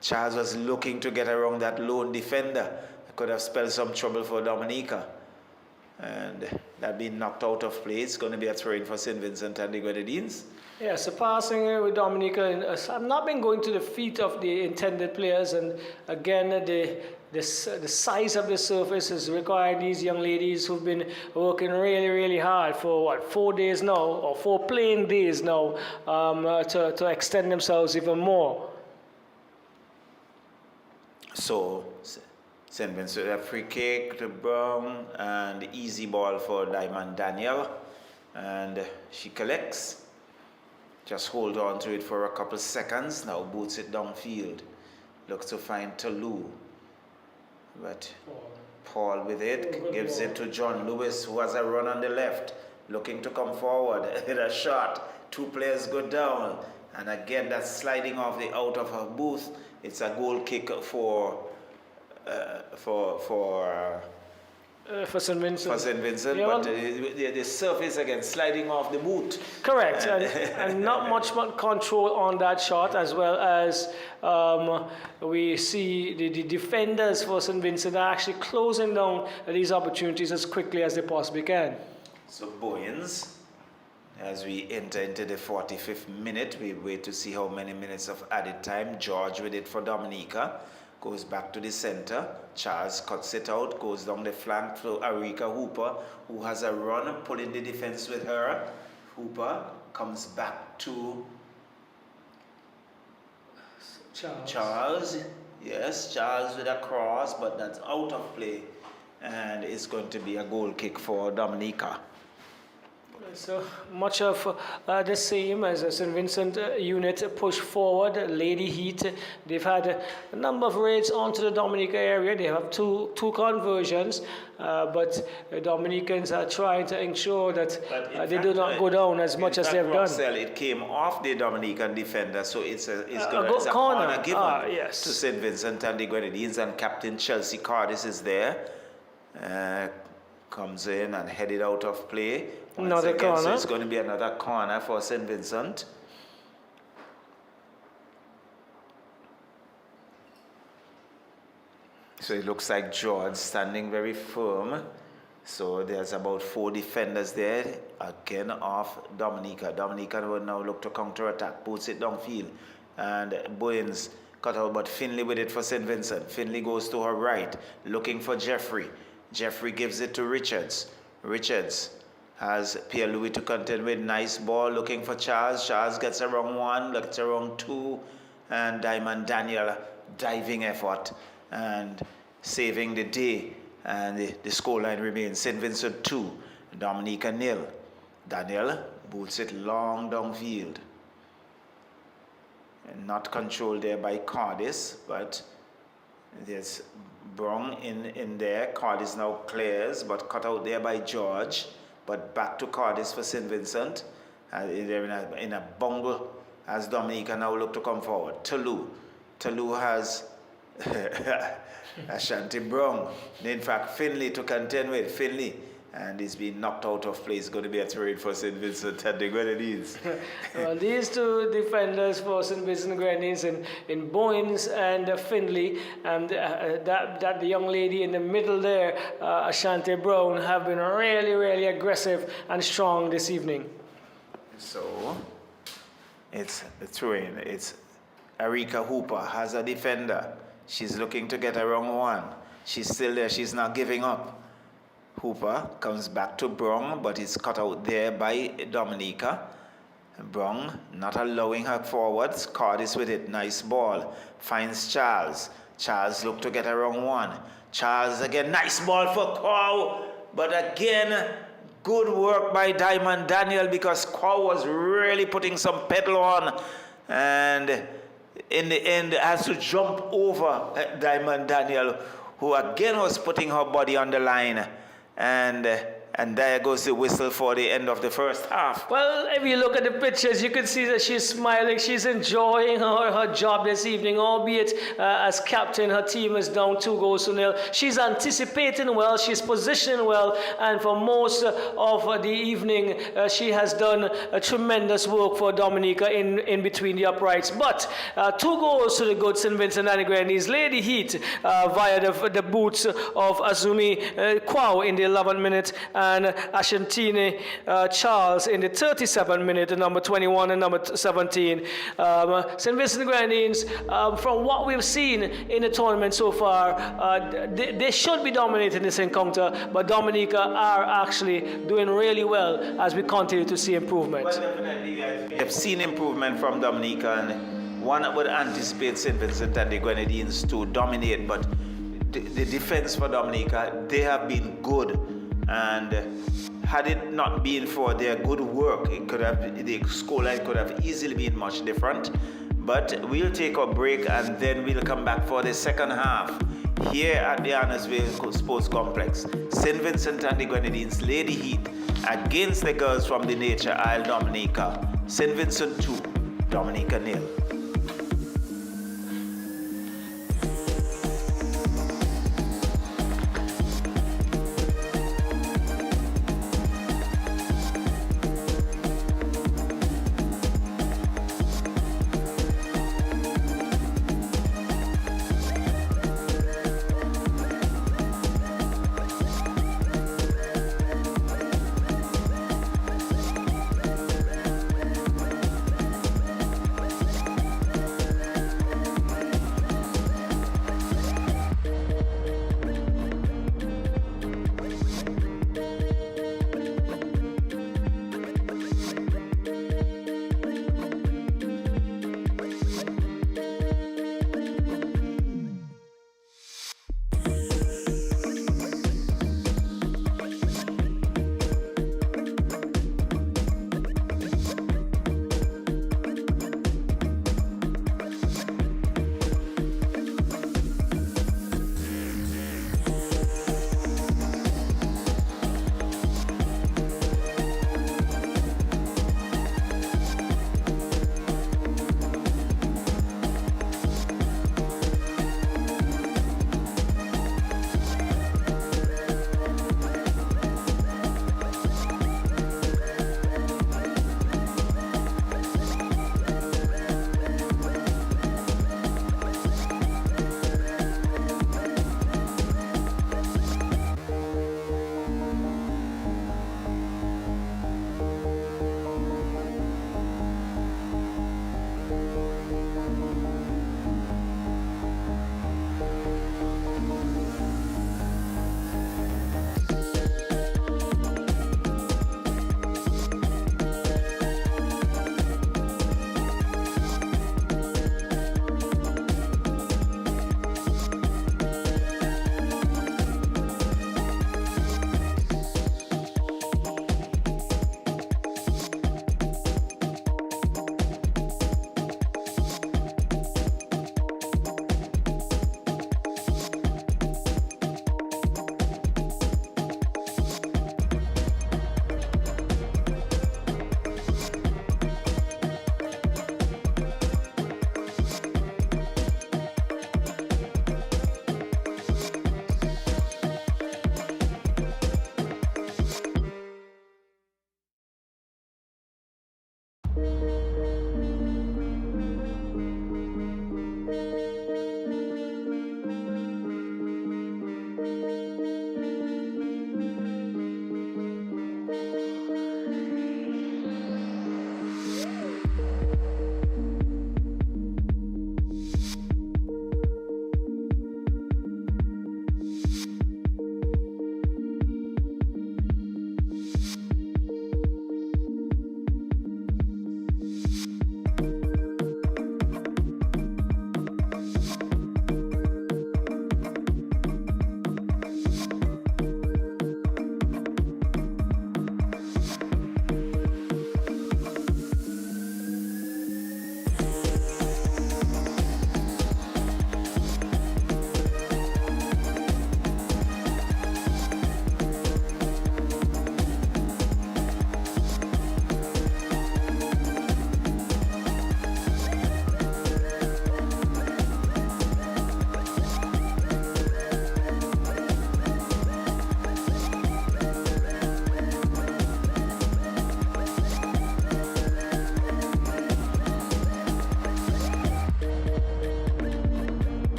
Charles was looking to get around that lone defender, could have spelled some trouble for Dominica, and that being knocked out of play. It's going to be a throw-in for St. Vincent and the Grenadines. Yeah, so passing with Dominica, I've not been going to the feet of the intended players, and again, the size of the surface is requiring these young ladies who've been working really, really hard for 4 days now, or 4 playing days now, to extend themselves even more. So, St. Vincent a free kick to Brown and easy ball for Diamond Daniel, and she collects. Just hold on to it for a couple seconds. Now boots it downfield. Looks to find Tolu. But Paul with it, gives it to John Lewis, who has a run on the left, looking to come forward. Hit a shot. 2 players go down. And again, that's sliding off the out of her booth. It's a goal kick for St. Vincent. For St. Vincent, Yeah, but the surface again sliding off the boot. Correct, and not much control on that shot, as well as we see the defenders for St. Vincent are actually closing down these opportunities as quickly as they possibly can. So Bowens, as we enter into the 45th minute, we wait to see how many minutes of added time. George with it for Dominica. Goes back to the center. Charles cuts it out, goes down the flank to Arika Hooper, who has a run, pulling the defense with her. Hooper comes back to Charles. Yes, Charles with a cross, but that's out of play. And it's going to be a goal kick for Dominica. So much of the same as a St. Vincent unit push forward, Lady Heat. They've had a number of raids onto the Dominica area. They have two conversions, but the Dominicans are trying to ensure that they do not go down as much as they've done. It came off the Dominican defender, so it's a corner given yes. to St. Vincent and the Grenadines, and Captain Chelsea Cardis is there. Comes in and headed out of play. Another corner. So it's going to be another corner for St. Vincent. So it looks like George standing very firm. So there's about 4 defenders there. Again off Dominica. Dominica will now look to counter-attack. Puts it downfield. And Bowens cut out, but Finley with it for St. Vincent. Finley goes to her right, looking for Jeffrey. Jeffrey gives it to Richards. Richards has Pierre-Louis to contend with. Nice ball, looking for Charles. Charles gets around 1, gets around 2. And Diamond Daniel, diving effort and saving the day. And the scoreline remains St. Vincent 2, Dominica 0. Daniel boots it long downfield. And not controlled there by Cardis, but there's Brown in there. Cardis now clears, but cut out there by George. But back to Cardis for St. Vincent. They're in a bungle as Dominica now look to come forward. Tolu has Ashanti Brown. In fact, Finley to contend with. Finley. And he's been knocked out of play. It's going to be a trade for St. Vincent and the Grenadines. Well, these 2 defenders for St. Vincent Grenadines in Bowens and Finley, and that the young lady in the middle there, Ashanti Brown, have been really, really aggressive and strong this evening. So, it's the throw-in. It's Arika Hooper has a defender. She's looking to get around 1. She's still there. She's not giving up. Hooper comes back to Brown, but it's cut out there by Dominica. Brown not allowing her forwards. Cardis with it. Nice ball. Finds Charles. Charles look to get around 1. Charles again. Nice ball for Quao. But again, good work by Diamond Daniel, because Quao was really putting some pedal on. And in the end, has to jump over Diamond Daniel, who again was putting her body on the line. And there goes the whistle for the end of the first half. Well, if you look at the pictures, you can see that she's smiling. She's enjoying her job this evening, albeit as captain, her team is down 2-0. She's anticipating well, she's positioning well, and for most of the evening, she has done a tremendous work for Dominica in between the uprights. But 2 goals to the good St. Vincent and the Grenadines. Lady Heat via the boots of Azumi Kwao in the 11th minute. and Ashantini Charles in the 37th minute, the number 21 and number 17. St. Vincent Grenadines, from what we've seen in the tournament so far, they should be dominating this encounter, but Dominica are actually doing really well as we continue to see improvement. Well, definitely, we have seen improvement from Dominica, and one would anticipate St. Vincent and the Grenadines to dominate, but the defense for Dominica, they have been good, and had it not been for their good work, the scoreline could have easily been much different. But we'll take a break and then we'll come back for the second half here at the Annesville Sports Complex. St. Vincent and the Grenadines lay the heat against the girls from the Nature Isle Dominica. St. Vincent 2, Dominica 0.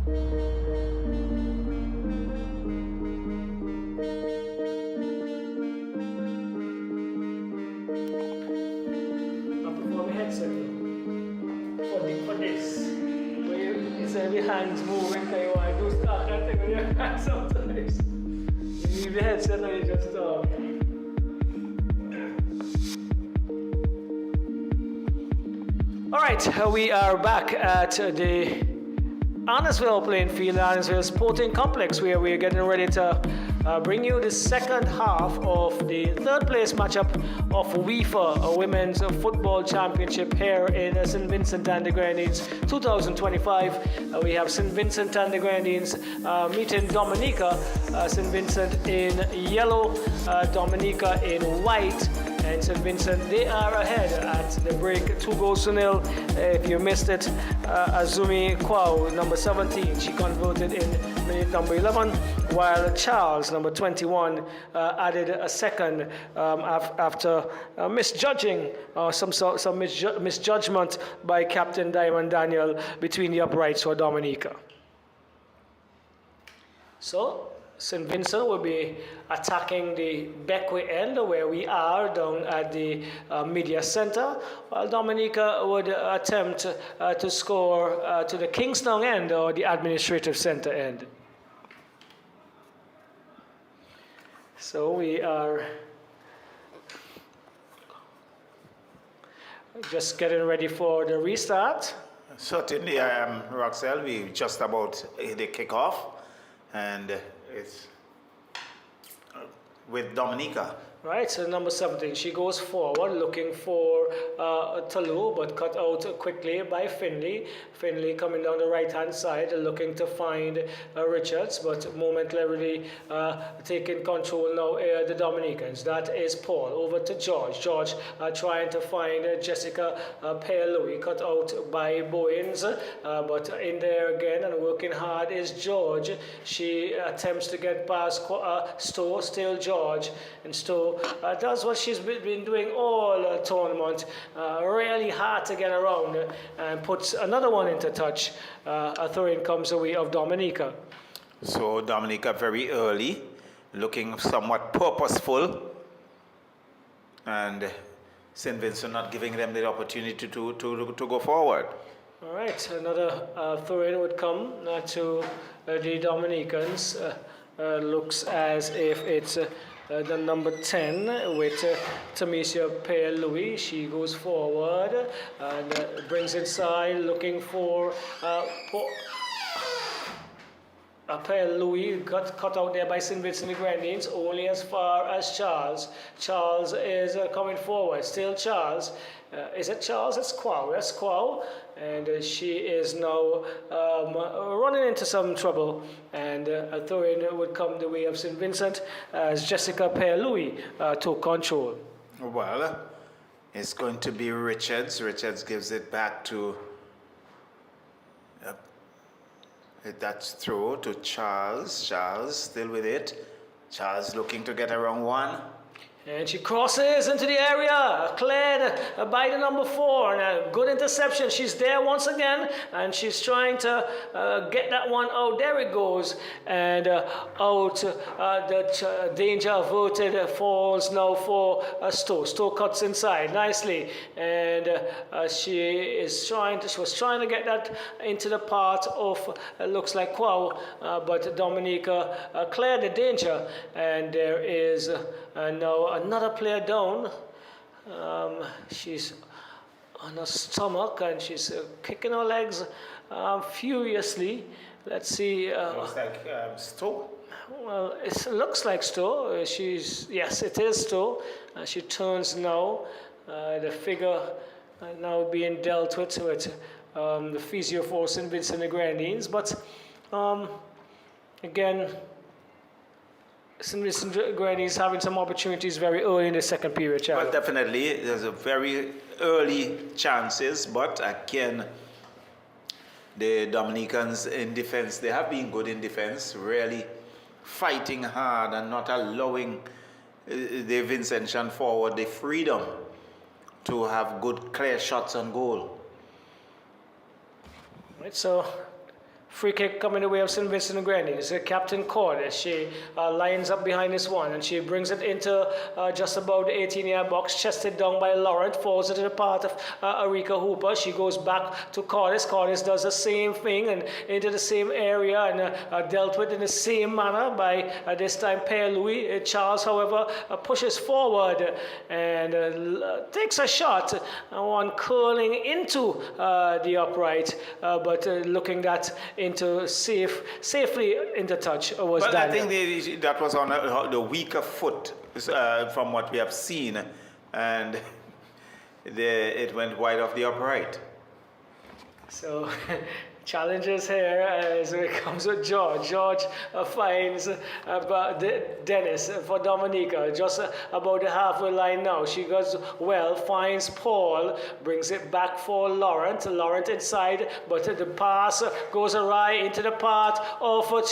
I prefer my headset for this. Where you say your hands moving, because you want to do stuff and thing with your hands sometimes. You leave the headset and you just talk. All right, we are back at the Arnesville playing field, Arnesville Sporting Complex, where we're getting ready to bring you the second half of the third place matchup of Wifa, a women's football championship here in St. Vincent and the Grenadines 2025. We have St. Vincent and the Grenadines meeting Dominica, St. Vincent in yellow, Dominica in white. And St. Vincent, they are ahead at the break, 2-0. If you missed it, Azumi Kwao, number 17, she converted in minute number 11, while Charles, number 21, added a second after misjudging, some misjudgment by Captain Diamond Daniel between the uprights for Dominica. So, St. Vincent will be attacking the Beckway end where we are down at the media center, while Dominica would attempt to score to the Kingston end or the administrative center end. So we are just getting ready for the restart. Certainly, Roxelle, we just about the kickoff, and it's with Dominica. Right, so number 17, she goes forward looking for Talou, but cut out quickly by Finley. Finley coming down the right-hand side looking to find Richards, but momentarily taking control now, the Dominicans. That is Paul. Over to George. George trying to find Jessica Payne-Louis, cut out by Bowens, but in there again and working hard is George. She attempts to get past Stowe, still George, and Stowe does what she's been doing all tournament, really hard to get around, and puts another one into touch. A throw-in comes away of Dominica. So Dominica very early, looking somewhat purposeful, and St. Vincent not giving them the opportunity to go forward. All right, another throw-in would come to the Dominicans. Looks as if it's the number 10 with Tamesia Payne-Louis. She goes forward and brings inside, looking for Payne-Louis. Got cut out there by St. Vincent and the Grenadines, only as far as Charles. Charles is coming forward, still Charles. Is it Charles? It's Kwao. That's Kwao. And she is now running into some trouble. And a throw-in would come the way of St. Vincent as Jessica Payne-Louis took control. Well, it's going to be Richards. Richards gives it back to that's through to Charles. Charles still with it. Charles looking to get around one. And she crosses into the area, cleared by the number 4, and a good interception. She's there once again, and she's trying to get that one out. There it goes, and out. The danger averted falls now for Stowe. Stowe cuts inside nicely, and she was trying to get that into the part of looks like Kwao, but Dominica cleared the danger, and there is now another player down. She's on her stomach and she's kicking her legs furiously. Let's see. Looks like Stowe. Well, it looks like Stowe. Yes, it is Stowe. She turns now. The figure now being dealt with the physio for St. Vincent and the Grenadines. But again, St. Vincent Grenadines having some opportunities very early in the second period, Charlie. Well, definitely, there's a very early chances, but again, the Dominicans in defense, they have been good in defense, really fighting hard and not allowing the Vincentian forward the freedom to have good clear shots on goal. Right, so Free kick coming the way of St. Vincent and Grenadines. Captain Cordes, she lines up behind this one and she brings it into just about the 18-yard box, chested down by Laurent, falls into the path of Arika Hooper. She goes back to Cordes. Cordes does the same thing and into the same area and dealt with in the same manner by this time Pierre Louis. Charles, however, pushes forward and takes a shot, one curling into the upright, but looking that into safely into touch was Well, Daniel. I think that was on the weaker foot from what we have seen, and it went wide off the upright. So challenges here as it comes with George. George finds Dennis for Dominica, just about the halfway line now. She goes well, finds Paul, brings it back for Laurent. Laurent inside, but the pass goes awry into the path of Kwao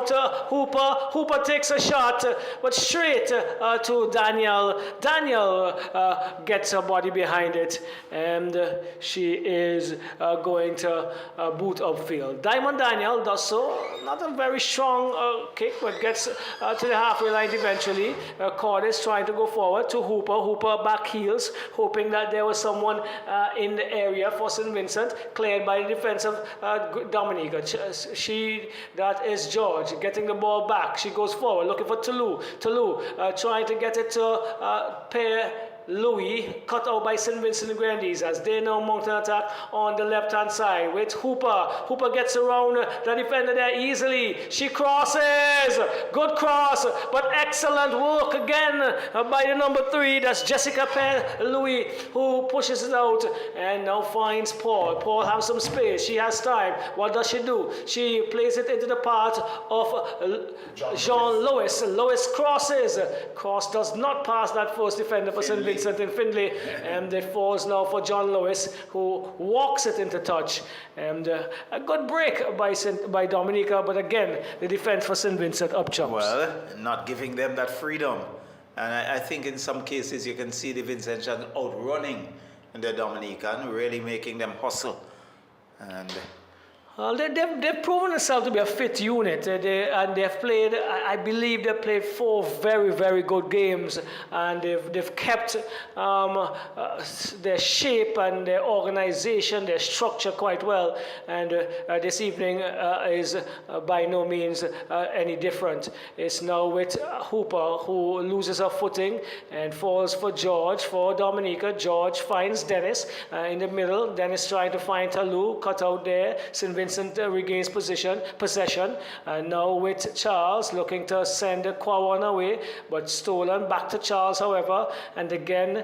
to Hooper. Hooper takes a shot, but straight to Daniel. Daniel gets her body behind it, and she is going to boot upfield. Diamond Daniel does so. Not a very strong kick, but gets to the halfway line eventually. Cordes trying to go forward to Hooper. Hooper back heels, hoping that there was someone in the area for St. Vincent, cleared by the defense of Dominica. That is George, getting the ball back. She goes forward, looking for Toulouse. Toulouse trying to get it to Pierre Louis, cut out by St. Vincent and Grenadines as they now mount an attack on the left-hand side with Hooper. Hooper gets around the defender there easily. She crosses. Good cross, but excellent work again by the number 3. That's Jessica Louis, who pushes it out and now finds Paul. Paul has some space. She has time. What does she do? She plays it into the path of Jean-Louis. Louis crosses. Cross does not pass that first defender for St. Vincent and Findlay, and it falls now for John Lewis, who walks it into touch. And a good break by Dominica, but again, the defense for St. Vincent up jumps. Well, not giving them that freedom. And I think in some cases you can see the Vincentians outrunning the Dominican, really making them hustle. And they've proven themselves to be a fit unit, and they've played. I believe they've played 4 very, very good games, and they've kept their shape and their organization, their structure quite well. And this evening is by no means any different. It's now with Hooper, who loses her footing and falls for George for Dominica. George finds Dennis in the middle. Dennis trying to find Talou, cut out there. St. Vincent regains possession, and now with Charles looking to send Kwawan away, but stolen back to Charles, however, and again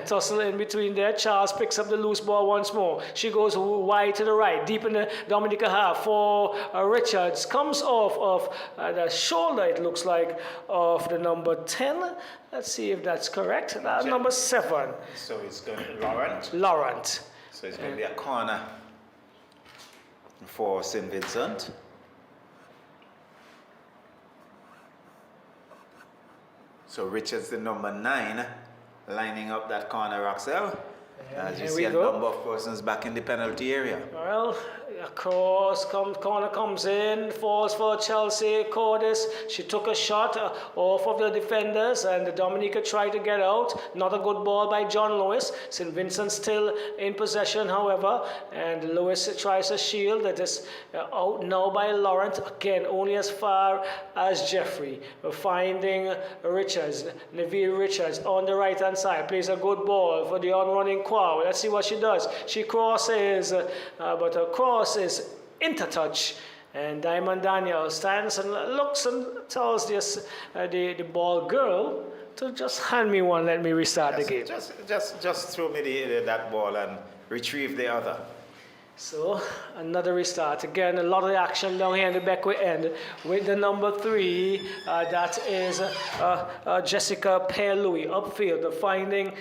tussle in between there. Charles picks up the loose ball once more. She goes wide to the right, deep in the Dominica half for Richards. Comes off of the shoulder, it looks like, of the number 10. Let's see if that's correct. Number 7. so it's going to Laurent. Laurent. So it's going to be a corner for St. Vincent. So Richards, the number 9, lining up that corner, Roxelle. As you see a number of persons back in the penalty area. Well, corner comes in, falls for Chelsea Cordes. She took a shot off of the defenders, and the Dominica tried to get out. Not a good ball by John Lewis. St. Vincent still in possession, however, and Lewis tries to shield. That is out now by Laurent. Again, only as far as Jeffrey. Finding Richards, Neville Richards on the right-hand side. Plays a good ball for the on-running Kwao. Let's see what she does. She crosses, but her cross is into touch, and Diamond Daniel stands and looks and tells the ball girl to just hand me one, let me restart the game. Just throw me that ball and retrieve the other. So another restart. Again, a lot of action down here in the backward end with the number 3. That is Jessica Pierre-Louis upfield, finding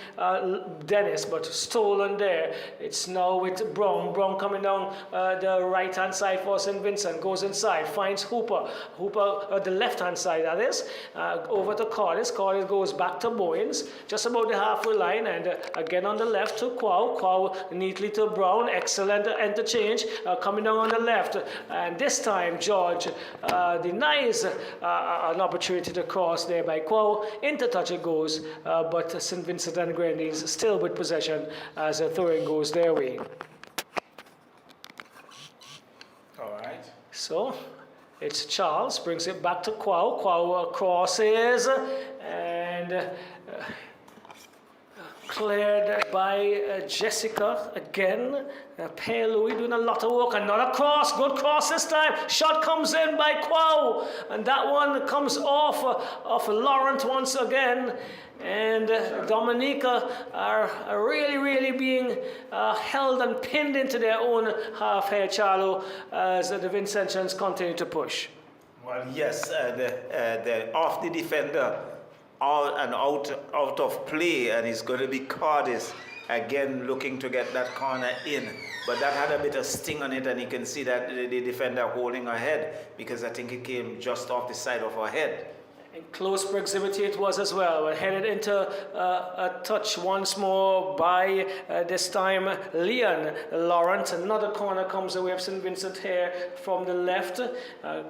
Dennis, but stolen there. It's now with Brown. Brown coming down the right-hand side for St. Vincent. Goes inside, finds Hooper. Hooper, the left-hand side, that is. Over to Cordes. Cordes goes back to Bowens, just about the halfway line, and again on the left to Kwao. Kwao neatly to Brown. Excellent interchange, coming down on the left. And this time, George denies an opportunity to cross there by Quo. Into touch it goes, but St. Vincent and Grenadines still with possession as a throw-in goes their way. All right. So it's Charles, brings it back to Quo. Quo crosses and cleared by Jessica again. Père Louis doing a lot of work. Another cross, good cross this time. Shot comes in by Quo, and that one comes off Laurent once again. And Dominica are really being held and pinned into their own half here, Charlo, as the Vincentians continue to push. Well, yes, the off the defender, out of play, and it's going to be Cardis again looking to get that corner in. But that had a bit of sting on it, and you can see that the defender holding her head, because I think it came just off the side of her head. And close proximity it was as well. We're headed into a touch once more by this time Leon Laurent. Another corner comes away of St. Vincent here from the left.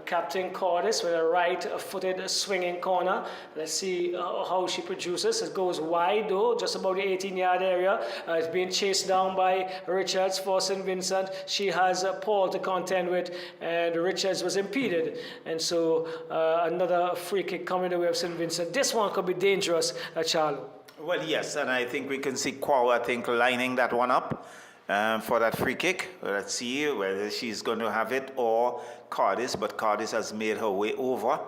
Captain Cordis with a right-footed swinging corner. Let's see how she produces. It goes wide though, just about the 18-yard area. It's being chased down by Richards for St. Vincent. She has Paul to contend with, and Richards was impeded. And so another free kick coming the way of St. Vincent. This one could be dangerous, Charlo. Well, yes, and I think we can see Quao, lining that one up for that free kick. Let's see whether she's going to have it or Cardis, but Cardis has made her way over,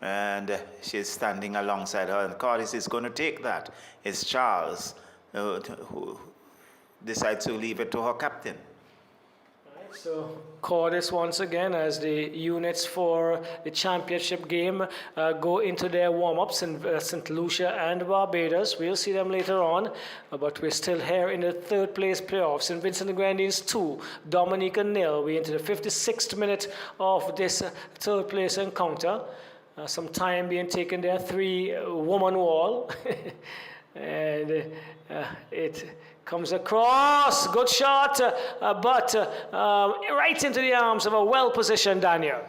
and she's standing alongside her, and Cardis is going to take that. It's Charles who decides to leave it to her captain. So Cordis once again as the units for the championship game go into their warm-ups in St. Lucia and Barbados. We'll see them later on, but we're still here in the third place playoffs. St. Vincent and Grenadines 2, Dominica 0. We're into the 56th minute of this third place encounter. Some time being taken there, 3-woman wall. And it comes across, good shot, but right into the arms of a well-positioned Daniel.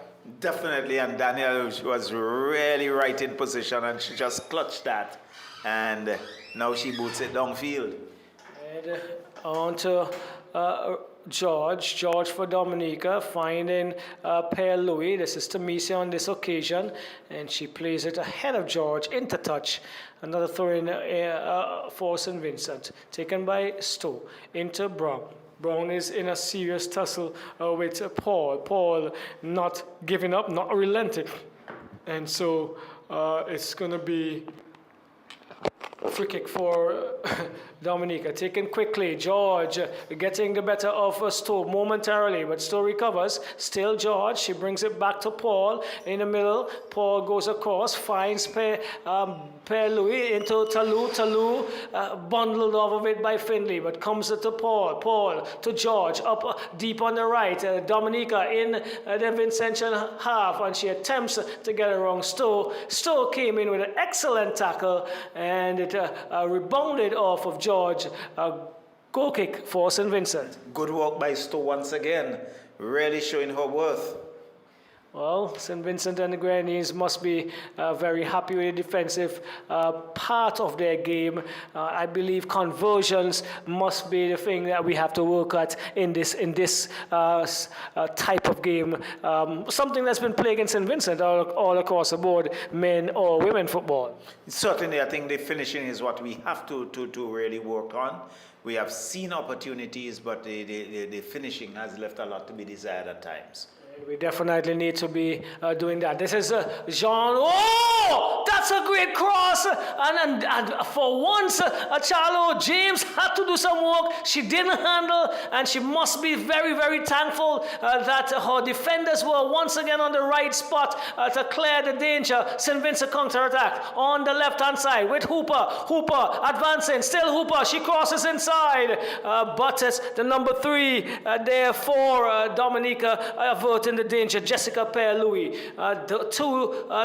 Definitely, and Daniel was really right in position, and she just clutched that, and now she boots it downfield. And on to George for Dominica, finding Père Louis. This is Tamisia on this occasion, and she plays it ahead of George, into touch. Another throw-in for St. Vincent, taken by Stowe, into Brown. Brown is in a serious tussle with Paul. Paul not giving up, not relenting. And so it's going to be free kick for Dominica, taken quickly. George getting the better of Stowe momentarily, but Stowe recovers. Still George, she brings it back to Paul in the middle. Paul goes across, finds Père Louis into Talou. Talou bundled off of it by Findlay, but comes to Paul. Paul to George, up deep on the right. Dominica in the Vincentian half, and she attempts to get it wrong. Stowe came in with an excellent tackle, and it rebounded off of George. Goal kick for St. Vincent. Good work by Stowe once again, really showing her worth. Well, St. Vincent and the Grenadines must be very happy with the defensive part of their game. I believe conversions must be the thing that we have to work at in this type of game. Something that's been plaguing St. Vincent all across the board, men or women football. Certainly, I think the finishing is what we have to really work on. We have seen opportunities, but the finishing has left a lot to be desired at times. We definitely need to be doing that. This is Jean. Oh, that's a great cross. And for once, Charlo James had to do some work. She didn't handle, and she must be very, very thankful that her defenders were once again on the right spot to clear the danger. St. Vincent counter-attack on the left-hand side with Hooper. Hooper advancing. Still Hooper. She crosses inside. But it's the number 3 there for Dominica averted out in the danger. Jessica Louis.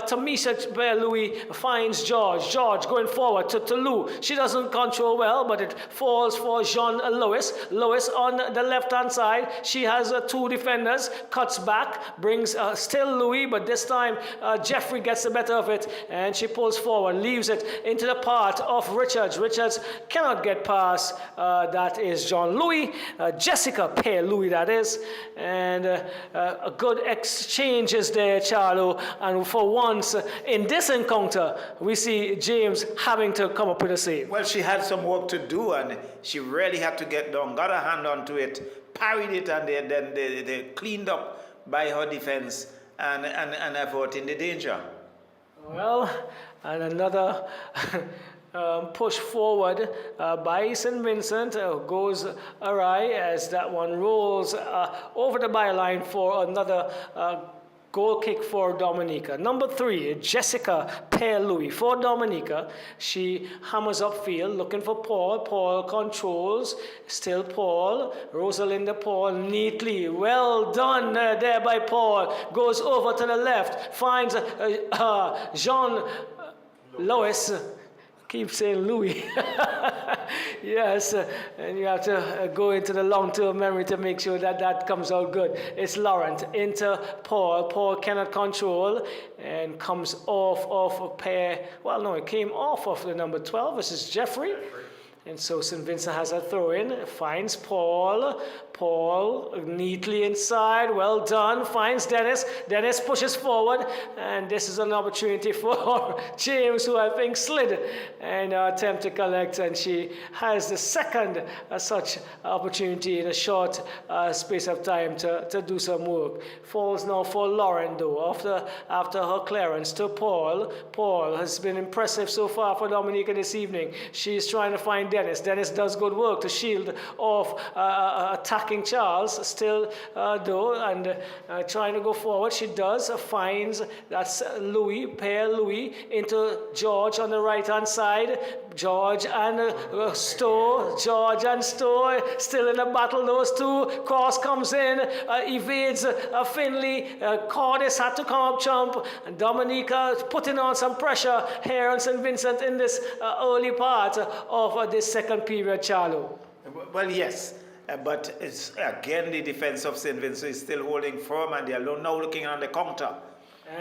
Tamisha Louis finds George. George going forward to Lou. She doesn't control well, but it falls for Jean Lois. Lois on the left-hand side. She has two defenders. Cuts back. Brings still Louis, but this time Jeffrey gets the better of it, and she pulls forward. Leaves it into the part of Richards. Richards cannot get past. That is John Louis. Jessica Louis, that is. And a good exchange is there, Charlo. And for once in this encounter, we see James having to come up with a save. Well, she had some work to do, and she really had to get down, got her hand onto it, parried it, and then they cleaned up by her defense and averting the danger. Well, and another push forward by St. Vincent goes awry as that one rolls over the byline for another goal kick for Dominica. Number 3, Jessica Louis for Dominica. She hammers upfield looking for Paul. Paul controls. Still Paul. Rosalinda Paul neatly. Well done there by Paul. Goes over to the left. Finds Jean Lois. Keep saying Louis. Yes, and you have to go into the long-term memory to make sure that comes out good. It's Laurent into Paul. Paul cannot control and comes off a pair. Well, no, it came off of the number 12. This is Jeffrey. And so St. Vincent has a throw in, finds Paul. Paul neatly inside, well done, finds Dennis. Dennis pushes forward, and this is an opportunity for James, who I think slid and attempt to collect, and she has the second such opportunity in a short space of time to do some work. Falls now for Lauren, though, after her clearance to Paul. Paul has been impressive so far for Dominica this evening. She's trying to find Dennis. Dennis does good work to shield off attacking Charles, still though, and trying to go forward. She does, finds that's Louis, Louis into George on the right-hand side. George and Stowe. George and Stowe still in the battle, those two. Cross comes in, evades Finley. Cordis had to come up jump. And Dominica putting on some pressure here on St. Vincent in this early part of this second period, Charlo. Well, yes. But it's again the defense of St. Vincent is still holding firm, and they are now looking on the counter.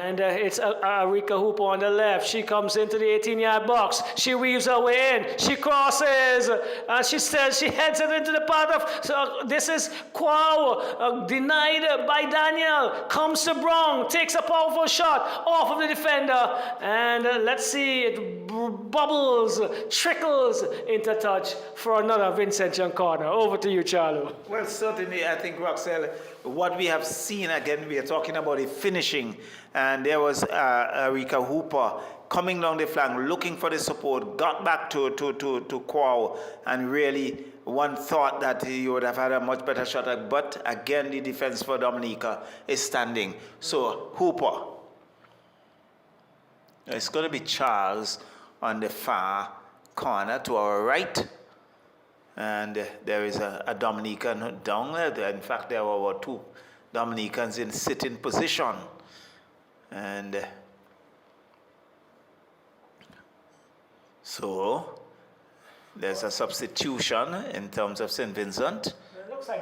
And it's Rika Hooper on the left. She comes into the 18-yard box. She weaves her way in. She crosses. And she heads it into the part of... So this is Kwao, denied by Daniel. Comes to Brown. Takes a powerful shot off of the defender. And let's see, it bubbles, trickles into touch for another Vincent Young corner. Over to you, Charlo. Well, certainly, I think, Roxelle, what we have seen, again, we are talking about the finishing. And there was Rika Hooper coming down the flank, looking for the support, got back to Kwao, and really one thought that he would have had a much better shot at, but again, the defense for Dominica is standing. So, Hooper. It's going to be Charles on the far corner to our right. And there is a Dominican down there. In fact, there were two Dominicans in sitting position. And so there's a substitution in terms of St. Vincent.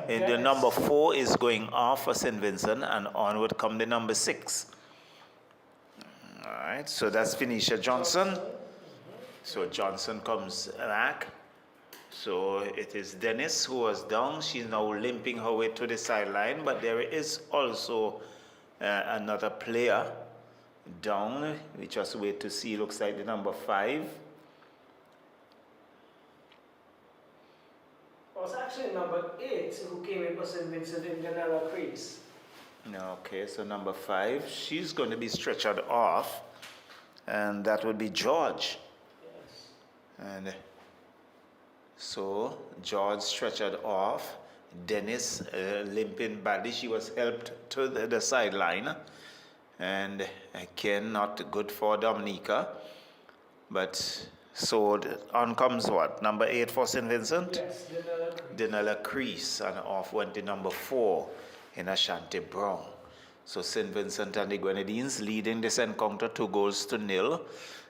And the number 4 is going off for St. Vincent, and on would come the number 6. All right, so that's Phoenicia Johnson. So Johnson comes back. So it is Dennis who was down. She's now limping her way to the sideline, but there is also another player down. We just wait to see. Looks like the number 5. It was actually number 8 who came in for St. Vincent in Grenadines crease. Okay, so number 5, she's going to be stretchered off, and that would be George. Yes. And so George stretchered off. Dennis limping badly. She was helped to the sideline. And again, not good for Dominica. But so on comes what? Number 8 for St. Vincent? Yes, Denella Crease. And off went the number 4 in Ashanti Brown. So St. Vincent and the Grenadines leading this encounter 2-0.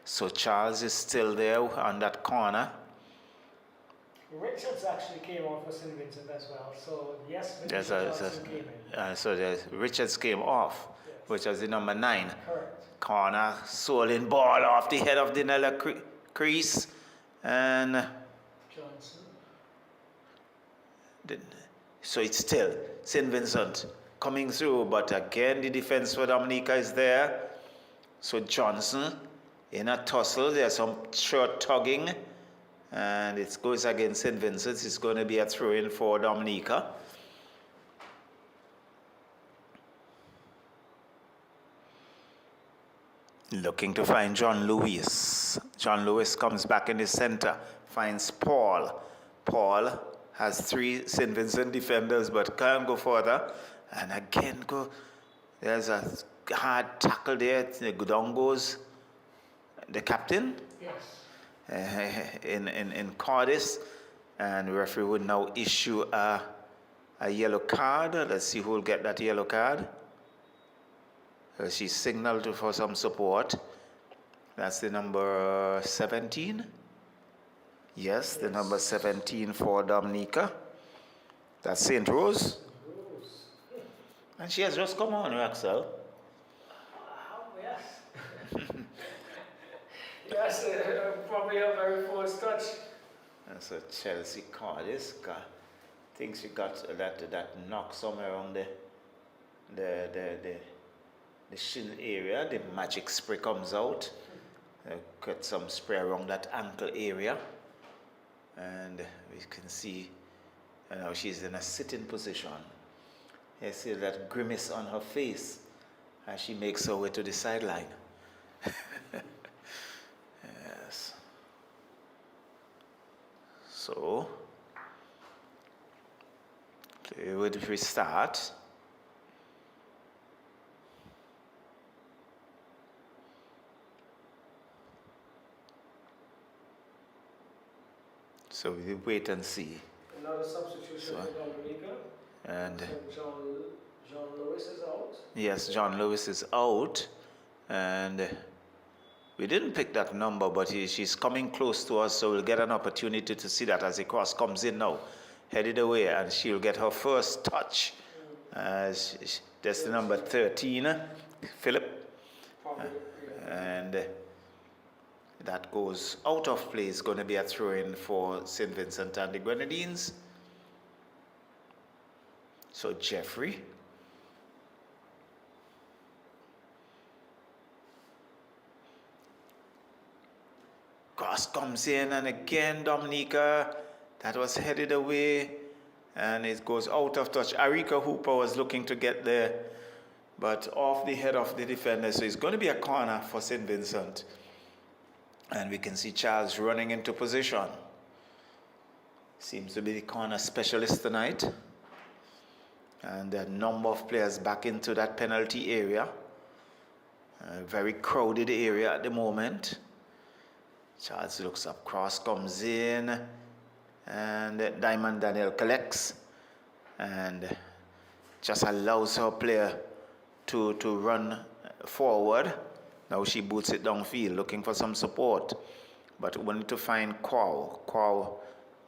So Charles is still there on that corner. Richards actually came on for St. Vincent as well. So yes, Johnson came in. So Richards came off, Yes. which was the number 9. Correct. Corner, soling ball off the head of the Nella crease. And Johnson. so it's still St. Vincent coming through, but again the defense for Dominica is there. So Johnson in a tussle, there's some short tugging, and it goes against St. Vincent. It's going to be a throw-in for Dominica. Looking to find John Lewis. John Lewis comes back in the center, finds Paul. Paul has 3 St. Vincent defenders, but can't go further. And again, there's a hard tackle there. Down goes the captain. Yes. In Cardiff. And the referee would now issue a yellow card. Let's see who will get that yellow card. She signaled for some support. That's the number 17. Yes, the number 17 for Dominica. That's St. Rose. And she has just come on, Axel. Yes. Yes, probably a very first touch. That's a Chelsea Cardiff. I think she got that knock somewhere around the shin area. The magic spray comes out. Got some spray around that ankle area. And we can see now she's in a sitting position. You see that grimace on her face as she makes her way to the sideline. Yes. So, play would restart. So we wait and see. Another substitution for Dominica. And so John Lewis is out. Yes, John Lewis is out. And we didn't pick that number, but she's coming close to us, so we'll get an opportunity to see that as the cross comes in now. Headed away, and she'll get her first touch. That's the number 13, Philip. And that goes out of play. It's going to be a throw-in for St. Vincent and the Grenadines. So Jeffrey. Cross comes in, and again Dominica, that was headed away, and it goes out of touch. Arika Hooper was looking to get there, but off the head of the defender. So it's going to be a corner for St. Vincent. And we can see Charles running into position. Seems to be the corner specialist tonight. And a number of players back into that penalty area. A very crowded area at the moment. Charles looks up, cross comes in, and Diamond Daniel collects and just allows her player to run forward. Now she boots it downfield, looking for some support. But we need to find Quao. Quao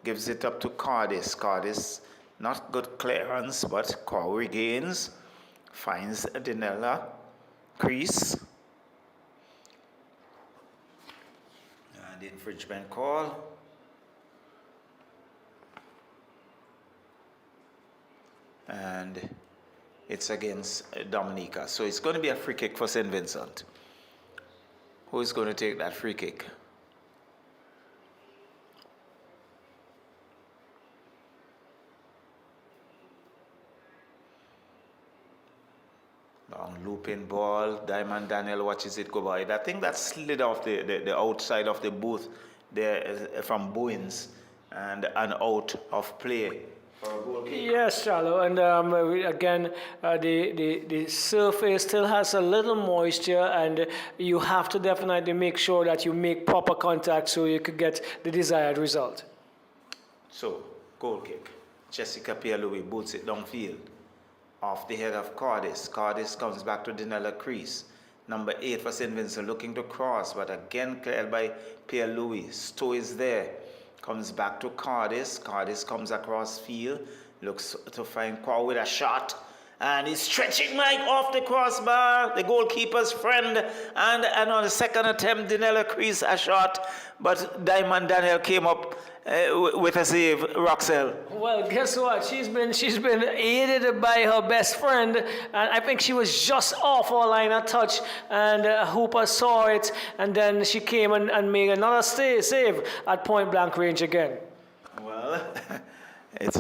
gives it up to Cardis. Cardis, not good clearance, but Quao regains. Finds Dinella. Crease. And the infringement call. And it's against Dominica. So it's going to be a free kick for St. Vincent. Who is going to take that free kick? Long looping ball. Diamond Daniel watches it go by. I think that slid off the outside of the booth there from Bowens and out of play. Yes, Charlo, and again, the surface still has a little moisture, and you have to definitely make sure that you make proper contact so you could get the desired result. So, goal kick. Jessica Pierre-Louis boots it downfield. off the head of Cardis. Cardis comes back to Dinella crease. Number 8 for St. Vincent looking to cross, but again cleared by Pierre Louis. Stowe is there. Comes back to Cardis. Cardis comes across field. Looks to find Quao with a shot. And he's stretching Mike off the crossbar. The goalkeeper's friend. And on the second attempt, Dinella crease a shot. But Diamond Daniel came up with a save, Roxelle. Well, guess what? She's been aided by her best friend, and I think she was just off our line of touch, and Hooper saw it, and then she came and made another save at point blank range again. Well, it's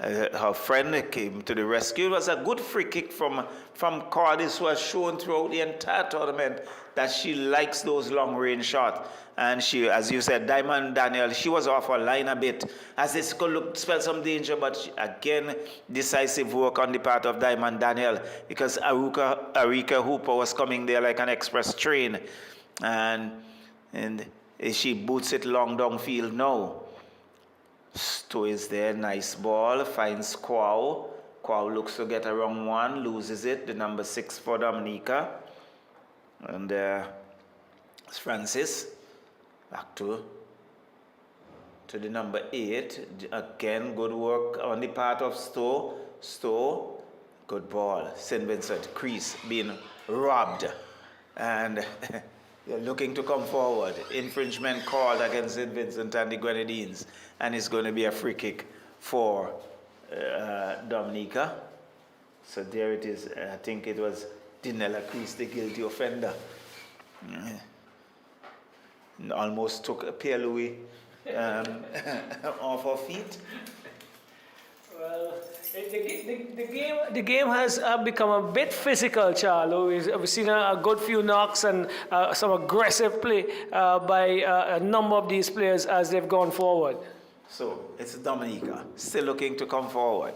her friend came to the rescue. It was a good free kick from Cardis, who has shown throughout the entire tournament that she likes those long range shots. And she, as you said, Diamond Daniel, she was off her line a bit, as this could spell some danger, but again, decisive work on the part of Diamond Daniel, because Arika Hooper was coming there like an express train, and she boots it long downfield now. Stowe is there, nice ball, finds Quao. Quao looks to get around one, loses it, the number 6 for Dominica. And it's Francis. Back to the number 8. Again, good work on the part of Stowe. Stowe, good ball. St. Vincent, crease, being robbed. And they're looking to come forward. Infringement called against St. Vincent and the Grenadines. And it's going to be a free kick for Dominica. So there it is. I think it was Dinella Crease, the guilty offender. Almost took Pierre Louis off her feet. Well, the game has become a bit physical, Charlo. We've seen a good few knocks and some aggressive play by a number of these players as they've gone forward. So it's Dominica still looking to come forward.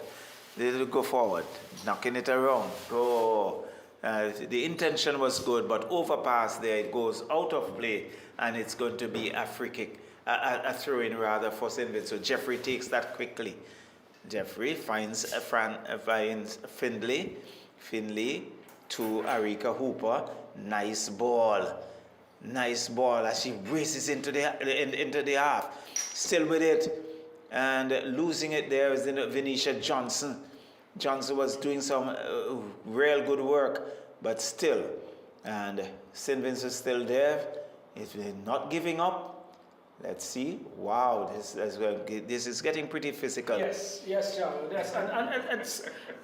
They go forward, knocking it around. Go. The intention was good, but overpass there, it goes out of play, and it's going to be a free kick, a throw-in rather for St. Vincent. So Jeffrey takes that quickly. Jeffrey finds Findlay to Arika Hooper. Nice ball as she races into the half. Still with it, and losing it there is Venetia Johnson. Johnson was doing some real good work, but still, and St. Vincent still there. It's not giving up. Let's see. Wow, this is getting pretty physical. Yes, Charles. Yes, and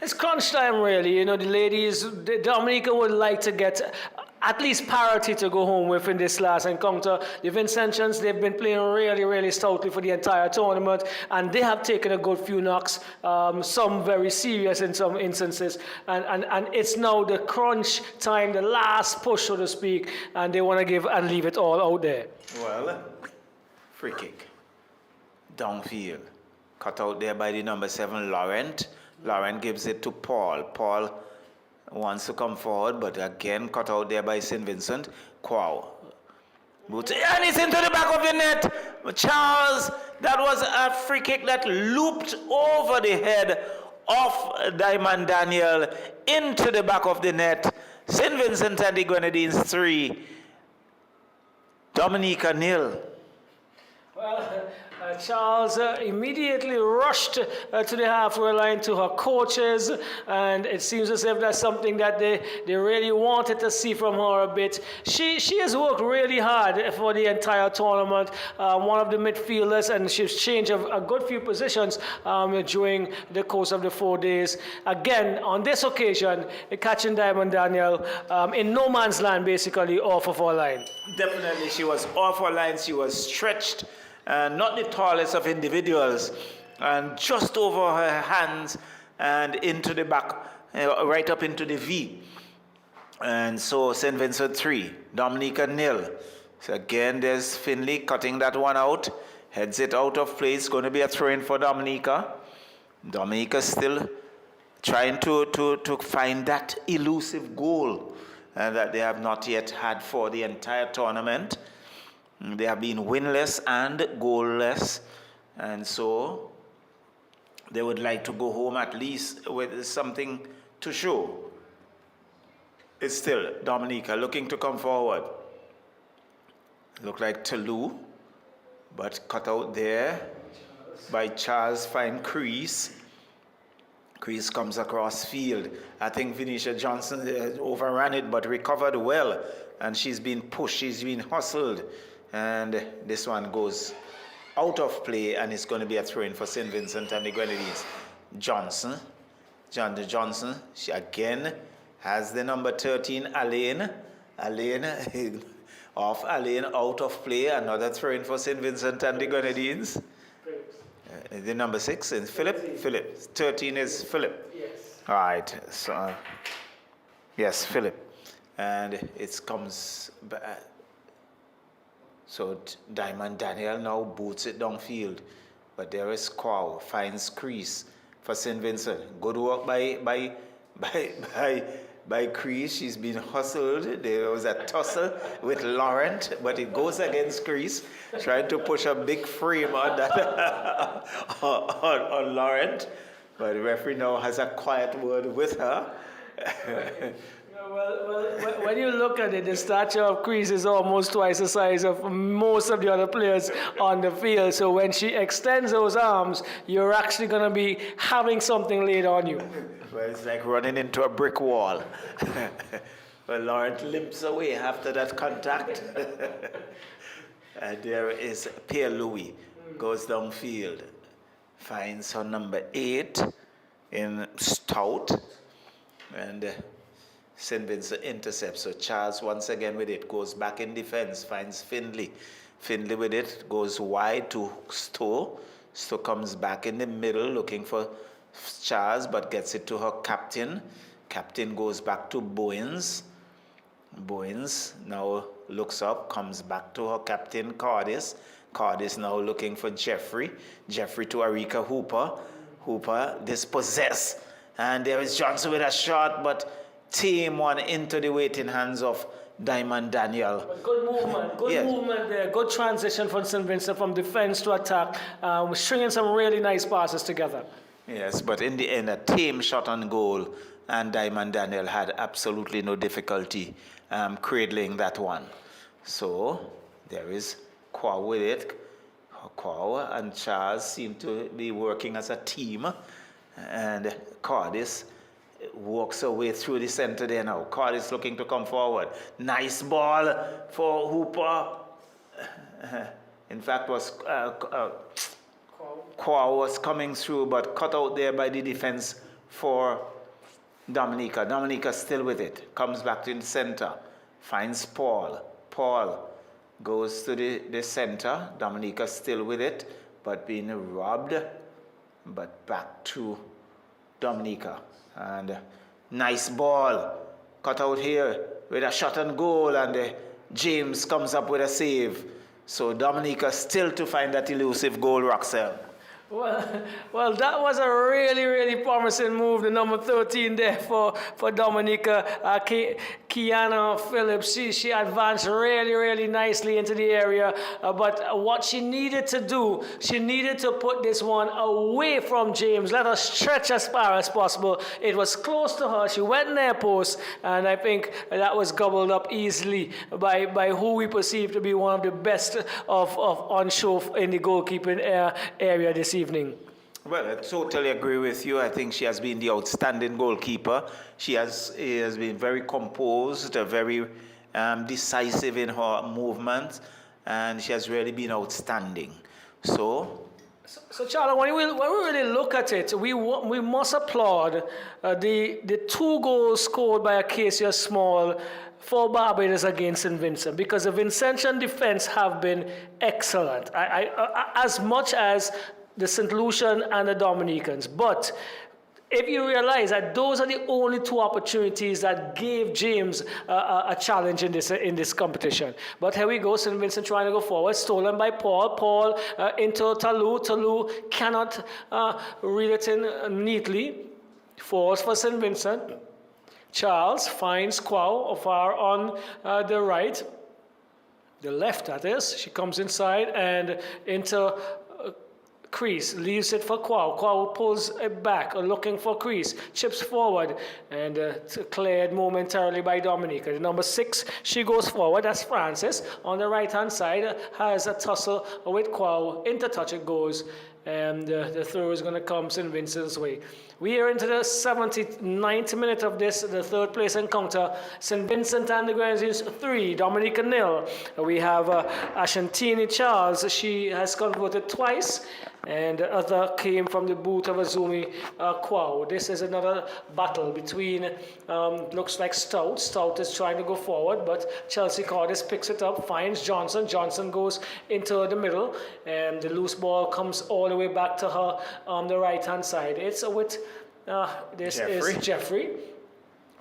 it's crunch time, really. You know, the ladies, Dominica would like to get at least parity to go home with in this last encounter. The Vincentians, they've been playing really, really stoutly for the entire tournament, and they have taken a good few knocks, some very serious in some instances, and it's now the crunch time, the last push, so to speak, and they want to give and leave it all out there. Well, free kick. Downfield. Cut out there by the number 7, Laurent. Laurent gives it to Paul. Paul wants to come forward, but again cut out there by St. Vincent. Quao. And it's into the back of the net. Charles, that was a free kick that looped over the head of Diamond Daniel into the back of the net. St. Vincent and the Grenadines 3. Dominica 0. Well, Charles immediately rushed to the halfway line to her coaches, and it seems as if that's something that they really wanted to see from her a bit. She has worked really hard for the entire tournament, one of the midfielders, and she's changed a good few positions during the course of the 4 days. Again, on this occasion, catching Diamond Daniel in no man's land, basically, off of our line. Definitely, she was off her line. She was stretched. Not the tallest of individuals, and just over her hands and into the back, right up into the V. And so St. Vincent 3, Dominica 0. So again, there's Finley cutting that one out, heads it out of play. It's going to be a throw-in for Dominica. Dominica still trying to find that elusive goal that they have not yet had for the entire tournament. They have been winless and goalless, and so they would like to go home at least with something to show. It's still Dominica looking to come forward. Look like Toulouse, but cut out there by Charles. Fine crease. Crease comes across field. I think Venetia Johnson overran it but recovered well. And she's been pushed, she's been hustled. And this one goes out of play and it's going to be a throw-in for St. Vincent and the Grenadines. Johnson, she again has the number 13, Alain. Off Alain, out of play. Another throw-in for St. Vincent and the Grenadines. The number 6 is Philip. 13 is Philip. Yes. All right. So, yes, Philip. And it comes back. So Diamond Daniel now boots it downfield. But there is Quao, finds crease for St. Vincent. Good work by Crease. She's been hustled. There was a tussle with Laurent, but it goes against Crease, trying to push a big frame on that on Laurent. But the referee now has a quiet word with her. Well, when you look at it, the stature of Crease is almost twice the size of most of the other players on the field. So when she extends those arms, you're actually going to be having something laid on you. Well, it's like running into a brick wall. Well, Laurent limps away after that contact. And there is Pierre Louis, goes downfield, finds her number 8 in Stout, and St. Vincent intercepts. So Charles once again with it, goes back in defense, finds Findlay. Findlay with it, goes wide to Stowe. Stowe comes back in the middle looking for Charles, but gets it to her captain. Captain goes back to Bowens. Bowens now looks up, comes back to her captain, Cardis. Cardis now looking for Jeffrey. Jeffrey to Arika Hooper. Hooper dispossessed. And there is Johnson with a shot, but team one into the waiting hands of Diamond Daniel. Good movement, movement there. Good transition from St. Vincent from defense to attack. Stringing some really nice passes together. Yes, but in the end, a team shot on goal, and Diamond Daniel had absolutely no difficulty cradling that one. So there is Quao with it. Quao and Charles seem to be working as a team, and Cardis walks away through the center there now. Cardis looking to come forward. Nice ball for Hooper. In fact, Quao was coming through, but cut out there by the defense for Dominica. Dominica still with it. Comes back to the center. Finds Paul. Paul goes to the center. Dominica still with it, but being robbed. But back to Dominica. And nice ball. Cut out here with a shot on goal, and James comes up with a save. So Dominica still to find that elusive goal, Roxelle. Well, that was a really, really promising move, the number 13 there for Dominica. Kiana Phillips, she advanced really, really nicely into the area. But what she needed to do, she needed to put this one away from James. Let her stretch as far as possible. It was close to her. She went near post, and I think that was gobbled up easily by who we perceive to be one of the best of on show in the goalkeeping area this evening. Well, I totally agree with you. I think she has been the outstanding goalkeeper. She has been very composed, very decisive in her movements, and she has really been outstanding. So Charlie, when we really look at it, we must applaud the 2 goals scored by Acacia Small for Barbados against St. Vincent, because the Vincentian defense have been excellent, as much as the St. Lucian and the Dominicans. But if you realize that those are the only 2 opportunities that gave James a challenge in this competition. But here we go, St. Vincent trying to go forward, stolen by Paul. Paul into Toulouse. Toulouse cannot reel it in neatly. Force for St. Vincent. Charles finds Quao far on the right. The left, that is. She comes inside and into crease, leaves it for Kwao. Kwao pulls it back, looking for crease, chips forward, and cleared momentarily by Dominica. The number 6, she goes forward. That's Francis. On the right-hand side, has a tussle with Kwao. Into touch it goes, and the throw is going to come St. Vincent's way. We are into the 79th minute of this, the third place encounter. St. Vincent and the Grenadines 3, Dominica 0. We have Ashantini Charles. She has converted twice, and the other came from the boot of Azumi Kwao. This is another battle between, looks like Stout. Stout is trying to go forward, but Chelsea Cordis picks it up, finds Johnson. Johnson goes into the middle, and the loose ball comes all the way back to her on the right-hand side. It's with, this Jeffrey. is Jeffrey.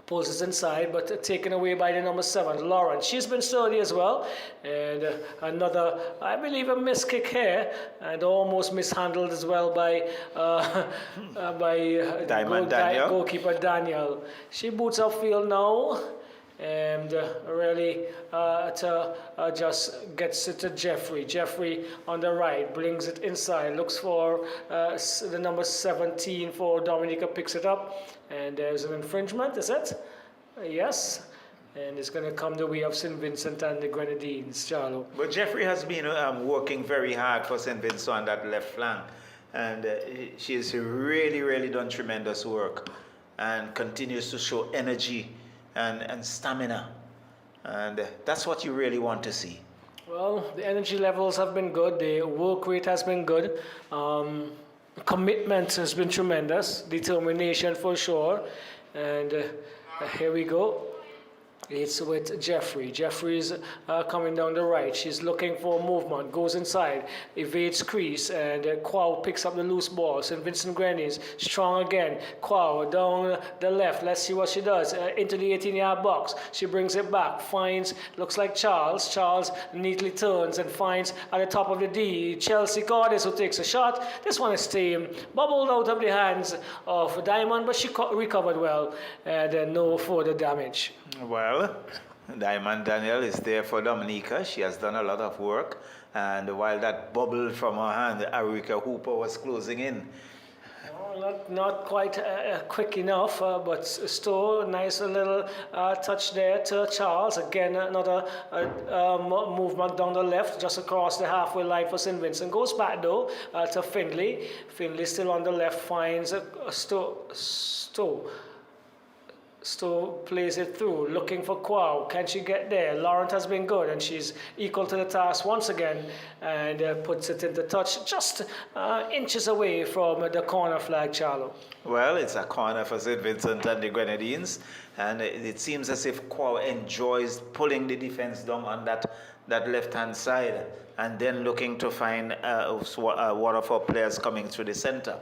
Pulls it inside, but taken away by the number 7, Lauren. She's been sturdy as well. And another, I believe, a miss kick here, and almost mishandled as well by goalkeeper Daniel. She boots upfield now, and really just gets it to Jeffrey. Jeffrey on the right, brings it inside, looks for the number 17 for Dominica, picks it up, and there's an infringement, is it? Yes. And it's going to come the way of St. Vincent and the Grenadines, Charlo. But Jeffrey has been working very hard for St. Vincent on that left flank, and she's really done tremendous work and continues to show energy and stamina, and that's what you really want to see. Well, the energy levels have been good, the work rate has been good, commitment has been tremendous, determination for sure, and here we go. It's with Jeffrey. Jeffrey's coming down the right. She's looking for movement, goes inside, evades crease, and Kwao picks up the loose ball. St. Vincent Grenadines, strong again. Kwao down the left. Let's see what she does. Into the 18-yard box. She brings it back, finds, looks like Charles. Charles neatly turns and finds at the top of the D, Chelsea Cordis, who takes a shot. This one is bubbled out of the hands of Diamond, but she recovered well, and no further damage. Well, Diamond Daniel is there for Dominica. She has done a lot of work, and while that bubble from her hand, Arika Hooper was closing in. Not quite quick enough, but still a nice little touch there to Charles. Again, another movement down the left, just across the halfway line for St. Vincent. Goes back though to Findlay. Findlay still on the left, finds Stowe plays it through, looking for Kwao. Can she get there? Laurent has been good, and she's equal to the task once again, and puts it into touch, just inches away from the corner flag, Charlo. Well, it's a corner for St. Vincent and the Grenadines, and it seems as if Kwao enjoys pulling the defense down on that left-hand side, and then looking to find one of our players coming through the center.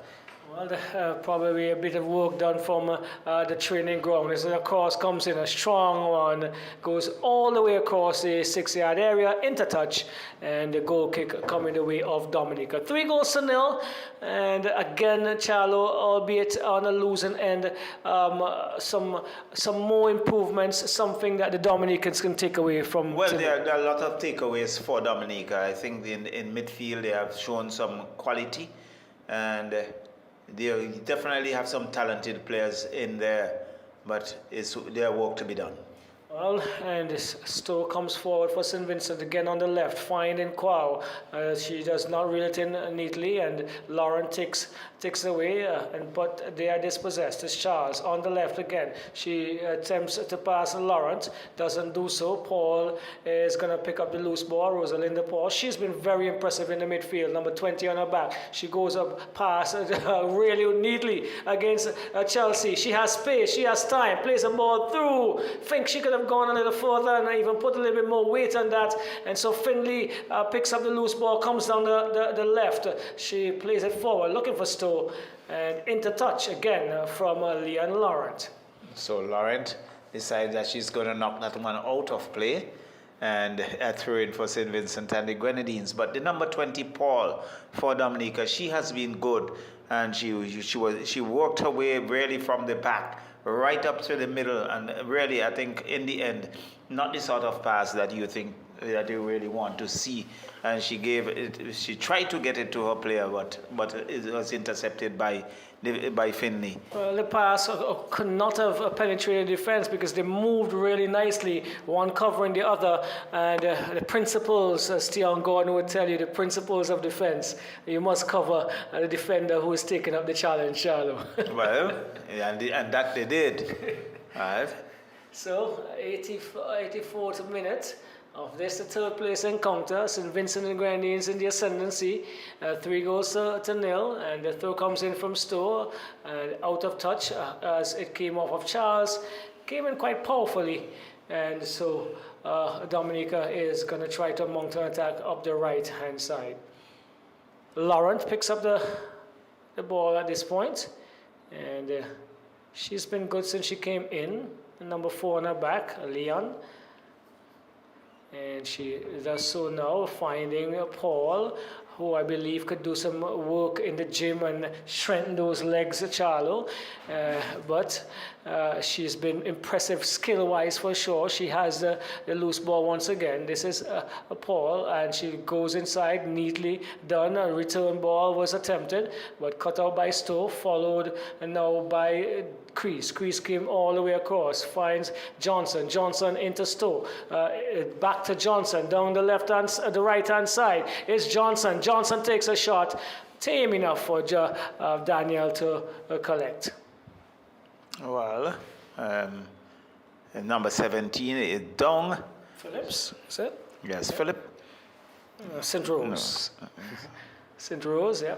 Well, probably a bit of work done from the training ground. As the cross comes in, a strong one, goes all the way across the 6-yard area, into touch, and the goal kick coming the way of Dominica. 3-0, and again, Charlo, albeit on a losing end, some more improvements, something that the Dominicans can take away from. Well, there are a lot of takeaways for Dominica. I think in midfield they have shown some quality, and they definitely have some talented players in there, but it's their work to be done. Well, and this Stowe comes forward for St. Vincent again on the left, finding Kwao. She does not reel it in neatly, and Lauren takes away, but they are dispossessed. It's Charles on the left again. She attempts to pass Laurent, doesn't do so. Paul is going to pick up the loose ball. Rosalinda Paul. She's been very impressive in the midfield. Number 20 on her back. She goes up past really neatly against Chelsea. She has space. She has time. Plays the ball through. Think she could have gone a little further and even put a little bit more weight on that. And so Findlay picks up the loose ball, comes down the left. She plays it forward, looking for Stowe, and into touch again from Leon Laurent. So Laurent decides that she's going to knock that one out of play, and throw in for St. Vincent and the Grenadines. But the number 20, Paul, for Dominica, she has been good, and she worked her way really from the back right up to the middle, and really I think in the end, not the sort of pass that you think that they really want to see. And she gave it. She tried to get it to her player, but it was intercepted by Finley. Well, the pass could not have penetrated the defense because they moved really nicely, one covering the other. And the principles, as Tion Gordon would tell you, the principles of defense. You must cover the defender who is taking up the challenge, Charlo. Well, and that they did. Right. So, 84th minute of this, the third place encounter. St. Vincent and Grenadines in the ascendancy. 3 goals to 0, and the throw comes in from Stowe, out of touch as it came off of Charles. Came in quite powerfully, and so Dominica is going to try to mount an attack up the right-hand side. Laurent picks up the ball at this point, and she's been good since she came in. Number 4 on her back, Leon. And she does so now, finding Paul, who I believe could do some work in the gym and strengthen those legs, Charlo. But she's been impressive skill-wise for sure. She has the loose ball once again. This is Paul, and she goes inside, neatly done. A return ball was attempted, but cut out by Stowe, followed now by Crease. Crease came all the way across, finds Johnson. Johnson into Stowe. Back to Johnson, down the right-hand side. It's Johnson. Johnson takes a shot. Tame enough for Daniel to collect. Well, number 17 is Dong. Phillips, is it? Yes, yeah. Philip. St. Rose. No. St. Rose, yeah.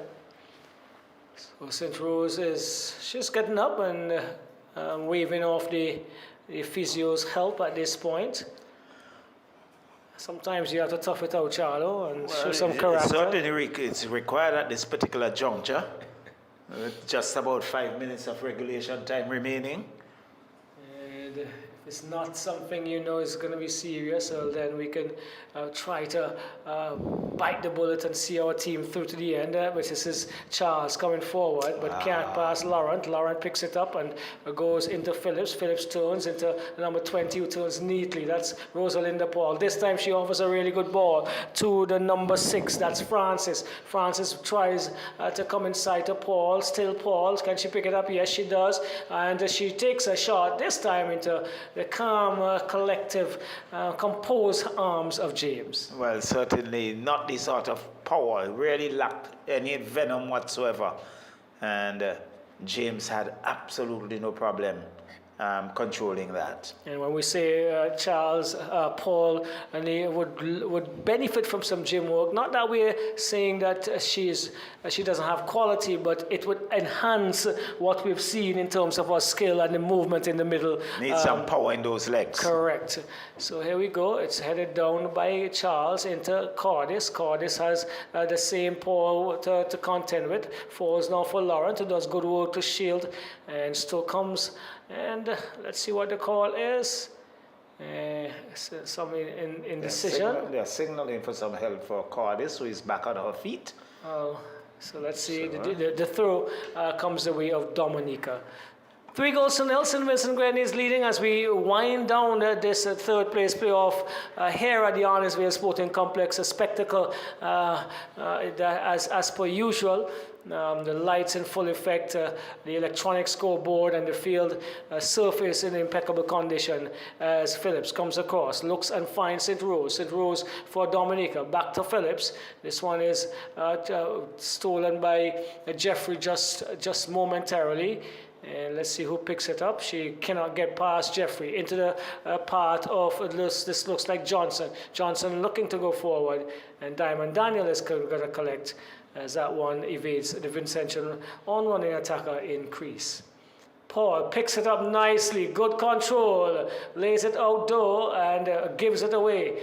So St. Rose she's getting up and waving off the physio's help at this point. Sometimes you have to tough it out, Charlo, and show some character. Certainly it's required at this particular juncture. Just about 5 minutes of regulation time remaining. And if it's not something you know is going to be serious, well, then we can try to bite the bullet and see our team through to the end. But this is Charles coming forward, but can't pass Laurent. Laurent picks it up and goes into Phillips. Phillips turns into number 20, who turns neatly. That's Rosalinda Paul. This time she offers a really good ball to the number 6. That's Francis. Francis tries to come inside to Paul. Still Paul. Can she pick it up? Yes, she does. And she takes a shot, this time into the calm, collective, composed arms of James. Well, certainly not the sort of power. It really lacked any venom whatsoever. And James had absolutely no problem controlling that. And when we say Charles, Paul, and he would benefit from some gym work, not that we're saying that she doesn't have quality, but it would enhance what we've seen in terms of her skill and the movement in the middle. Needs some power in those legs. Correct. So here we go. It's headed down by Charles into Cordis. Cordis has the same Paul to contend with. Falls now for Laurent, who does good work to shield, and still comes. And let's see what the call is. Some indecision. They're signaling for some help for Cordis, who is back on her feet. Oh, so let's see. The throw comes the way of Dominica. 3 goals to 0. St. Vincent Grenadines leading as we wind down this third place playoff here at the Arnisvale Sporting Complex. A spectacle as per usual. The lights in full effect, the electronic scoreboard and the field surface in impeccable condition as Phillips comes across, looks and finds St. Rose. St. Rose for Dominica, back to Phillips. This one is stolen by Jeffrey just momentarily. And let's see who picks it up. She cannot get past Jeffrey into the part of this looks like Johnson. Johnson looking to go forward, and Diamond Daniel is going to collect as that one evades the Vincentian on-running attacker in crease. Paul picks it up nicely, good control, lays it outdoor and gives it away.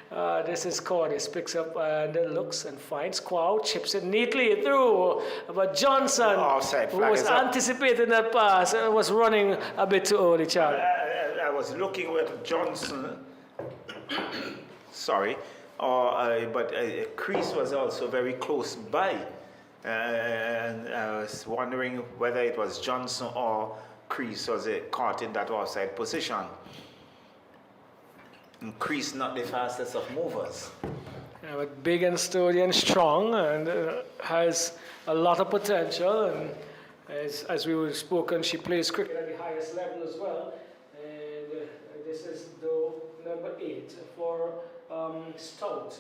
This is Cordis, picks up and looks and finds Quao, chips it neatly through. But Johnson, who was anticipating that pass, was running a bit too early, Charlie. I was looking with Johnson. Sorry. But Crease was also very close by. And I was wondering whether it was Johnson or Crease was caught in that offside position. Increase not the fastest of movers. Yeah, but big and sturdy and strong, and has a lot of potential. And as we were spoken, she plays cricket at the highest level as well. And this is though number 8 for Stout.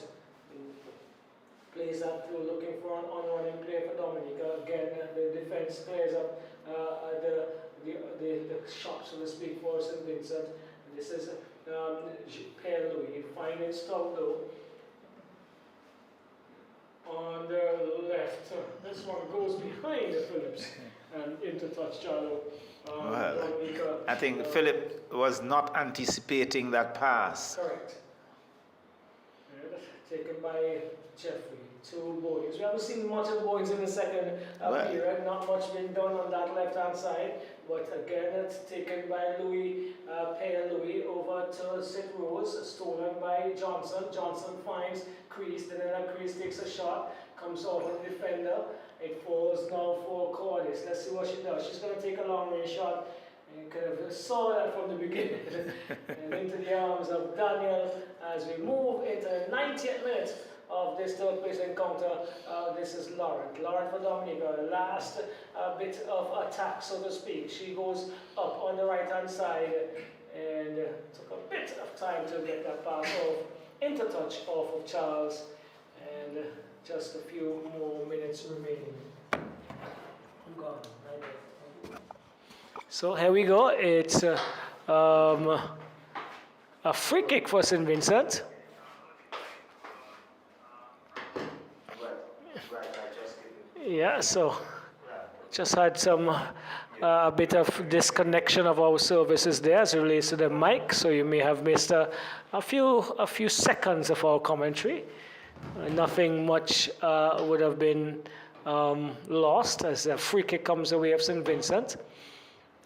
Plays that through, looking for an on-running play for Dominica. Again, the defense clears up the shot, so to speak, for St. Vincent. This is Pierre Louis finding Stout though. On the left, this one goes behind the Phillips and into touch Charlo. Well, I think Philip was not anticipating that pass. Correct. And taken by Jeffrey. 2 bowlings. We haven't seen much of bowlings in the second period. Not much been done on that left-hand side. But again, it's taken by Louis, Pierre Louis over to St. Rose, stolen by Johnson. Johnson finds crease, then that crease takes a shot, comes over the defender. It falls now for Cordis. Let's see what she does. She's going to take a long-range shot. And kind of saw that from the beginning. And into the arms of Daniel as we move into the 90th minute of this third place encounter. This is Laurent. Laurent for Dominica. Last bit of attack, so to speak. She goes up on the right-hand side and took a bit of time to get that pass off. Into touch off of Charles. And just a few more minutes remaining. I'm gone. So here we go. It's a free kick for St. Vincent. Yeah, so just had some a bit of disconnection of our services there as it relates to the mic, so you may have missed a few seconds of our commentary. Nothing much would have been lost as the free kick comes away of St. Vincent.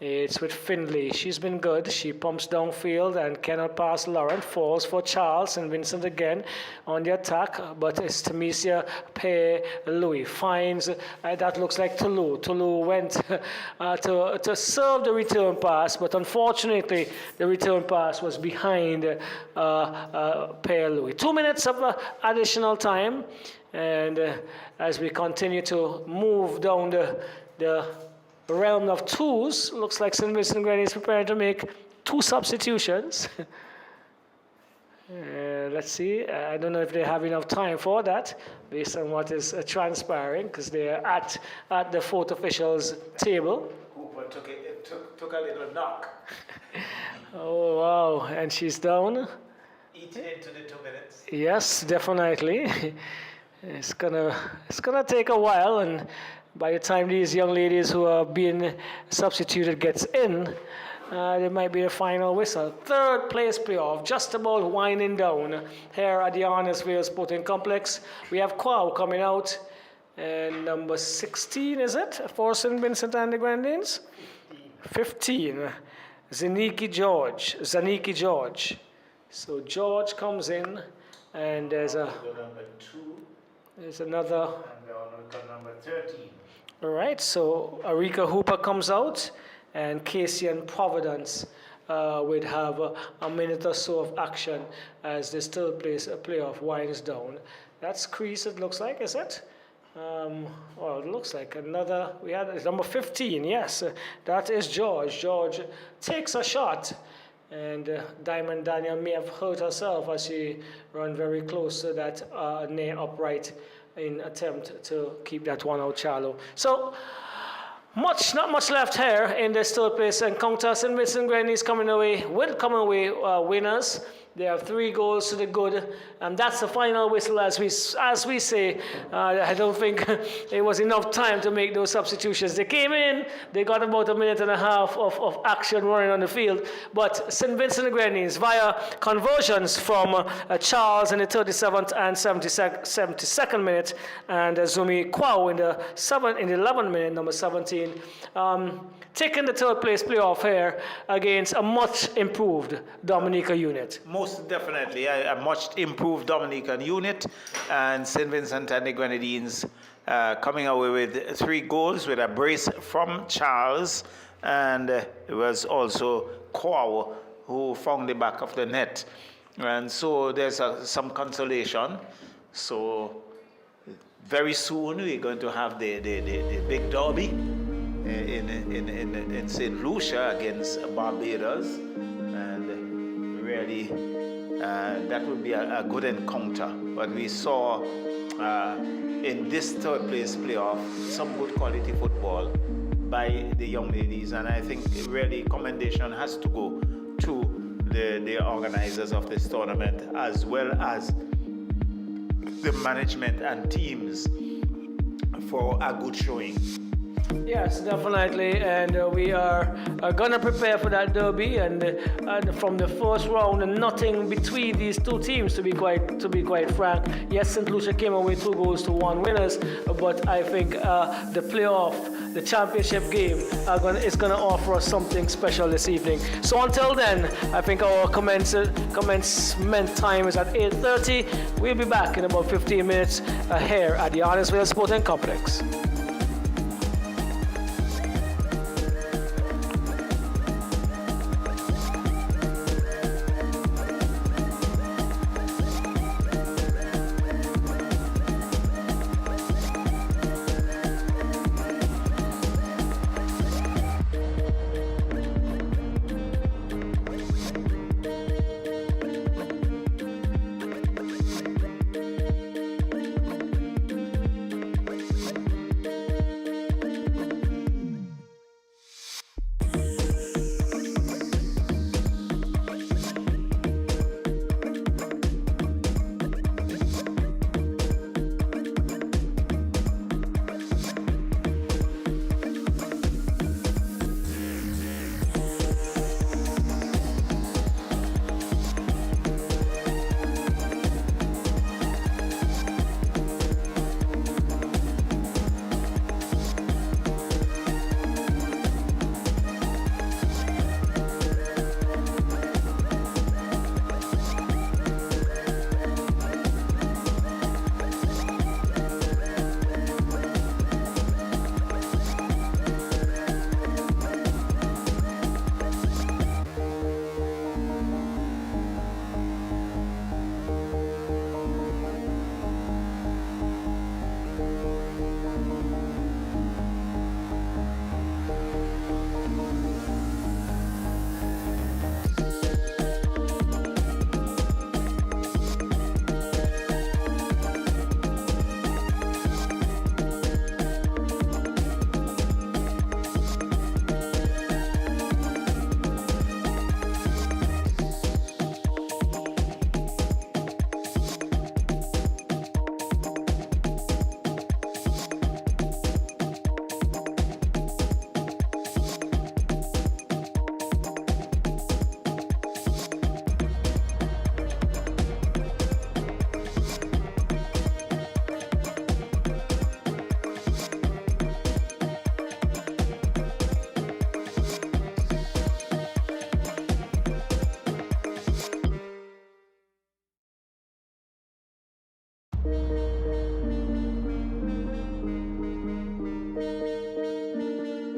It's with Findlay. She's been good. She pumps downfield and cannot pass Laurent. Falls for Charles and Vincent again on the attack. But it's Tamesia Pay Louis. Finds, that looks like Tulu. Tulu went to serve the return pass, but unfortunately the return pass was behind Pay Louis. 2 minutes of additional time. And as we continue to move down the realm of twos, looks like St. Vincent Grenadines is preparing to make 2 substitutions. Let's see. I don't know if they have enough time for that, based on what is transpiring, because they're at the 4th official's table. Cooper took a little knock. Oh wow! And she's down. Eating into the 2 minutes. Yes, definitely. It's gonna take a while, and by the time these young ladies who are being substituted gets in, there might be a final whistle. 3rd place playoff, just about winding down here at the Arnesville Sporting Complex. We have Quao coming out, and number 16, is it, for St. Vincent and the Grenadines? 15. Zaniki George. So George comes in, and there's number 2. There's another. And number 13. All right, so Arika Hooper comes out, and Casey and Providence would have a minute or so of action as this third place playoff winds down. That's crease, it looks like, is it? Well, it looks like another. We had number 15, yes, that is George. George takes a shot, and Diamond Daniel may have hurt herself as she ran very close to that near upright in attempt to keep that one out shallow. So, not much left here in this third place encounter. St. Vincent Grenadines coming away winners. They have 3 goals to the good, and that's the final whistle, as we say. I don't think it was enough time to make those substitutions. They came in, they got about a minute and a half of action running on the field, but St. Vincent Grenadines, via conversions from Charles in the 37th and 72nd minute, and Zumi Kwao in the 11th minute, number 17, taking the third place playoff here against a much improved Dominica unit. Most definitely, a much improved Dominican unit, and St. Vincent and the Grenadines coming away with 3 goals with a brace from Charles, and it was also Kwao who found the back of the net. And so there's some consolation. So very soon we're going to have the big derby in St. Lucia against Barbados. And really, that would be a good encounter. But we saw in this third place playoff some good quality football by the young ladies, and I think really commendation has to go to the organizers of this tournament, as well as the management and teams, for a good showing. Yes, definitely, and we are gonna prepare for that derby, and from the first round, nothing between these two teams. To be quite frank, yes, St. Lucia came away 2-1 winners, but I think the playoff, the championship game, is gonna offer us something special this evening. So until then, I think our commencement time is at 8:30. We'll be back in about 15 minutes here at the Arnesville Sporting Complex.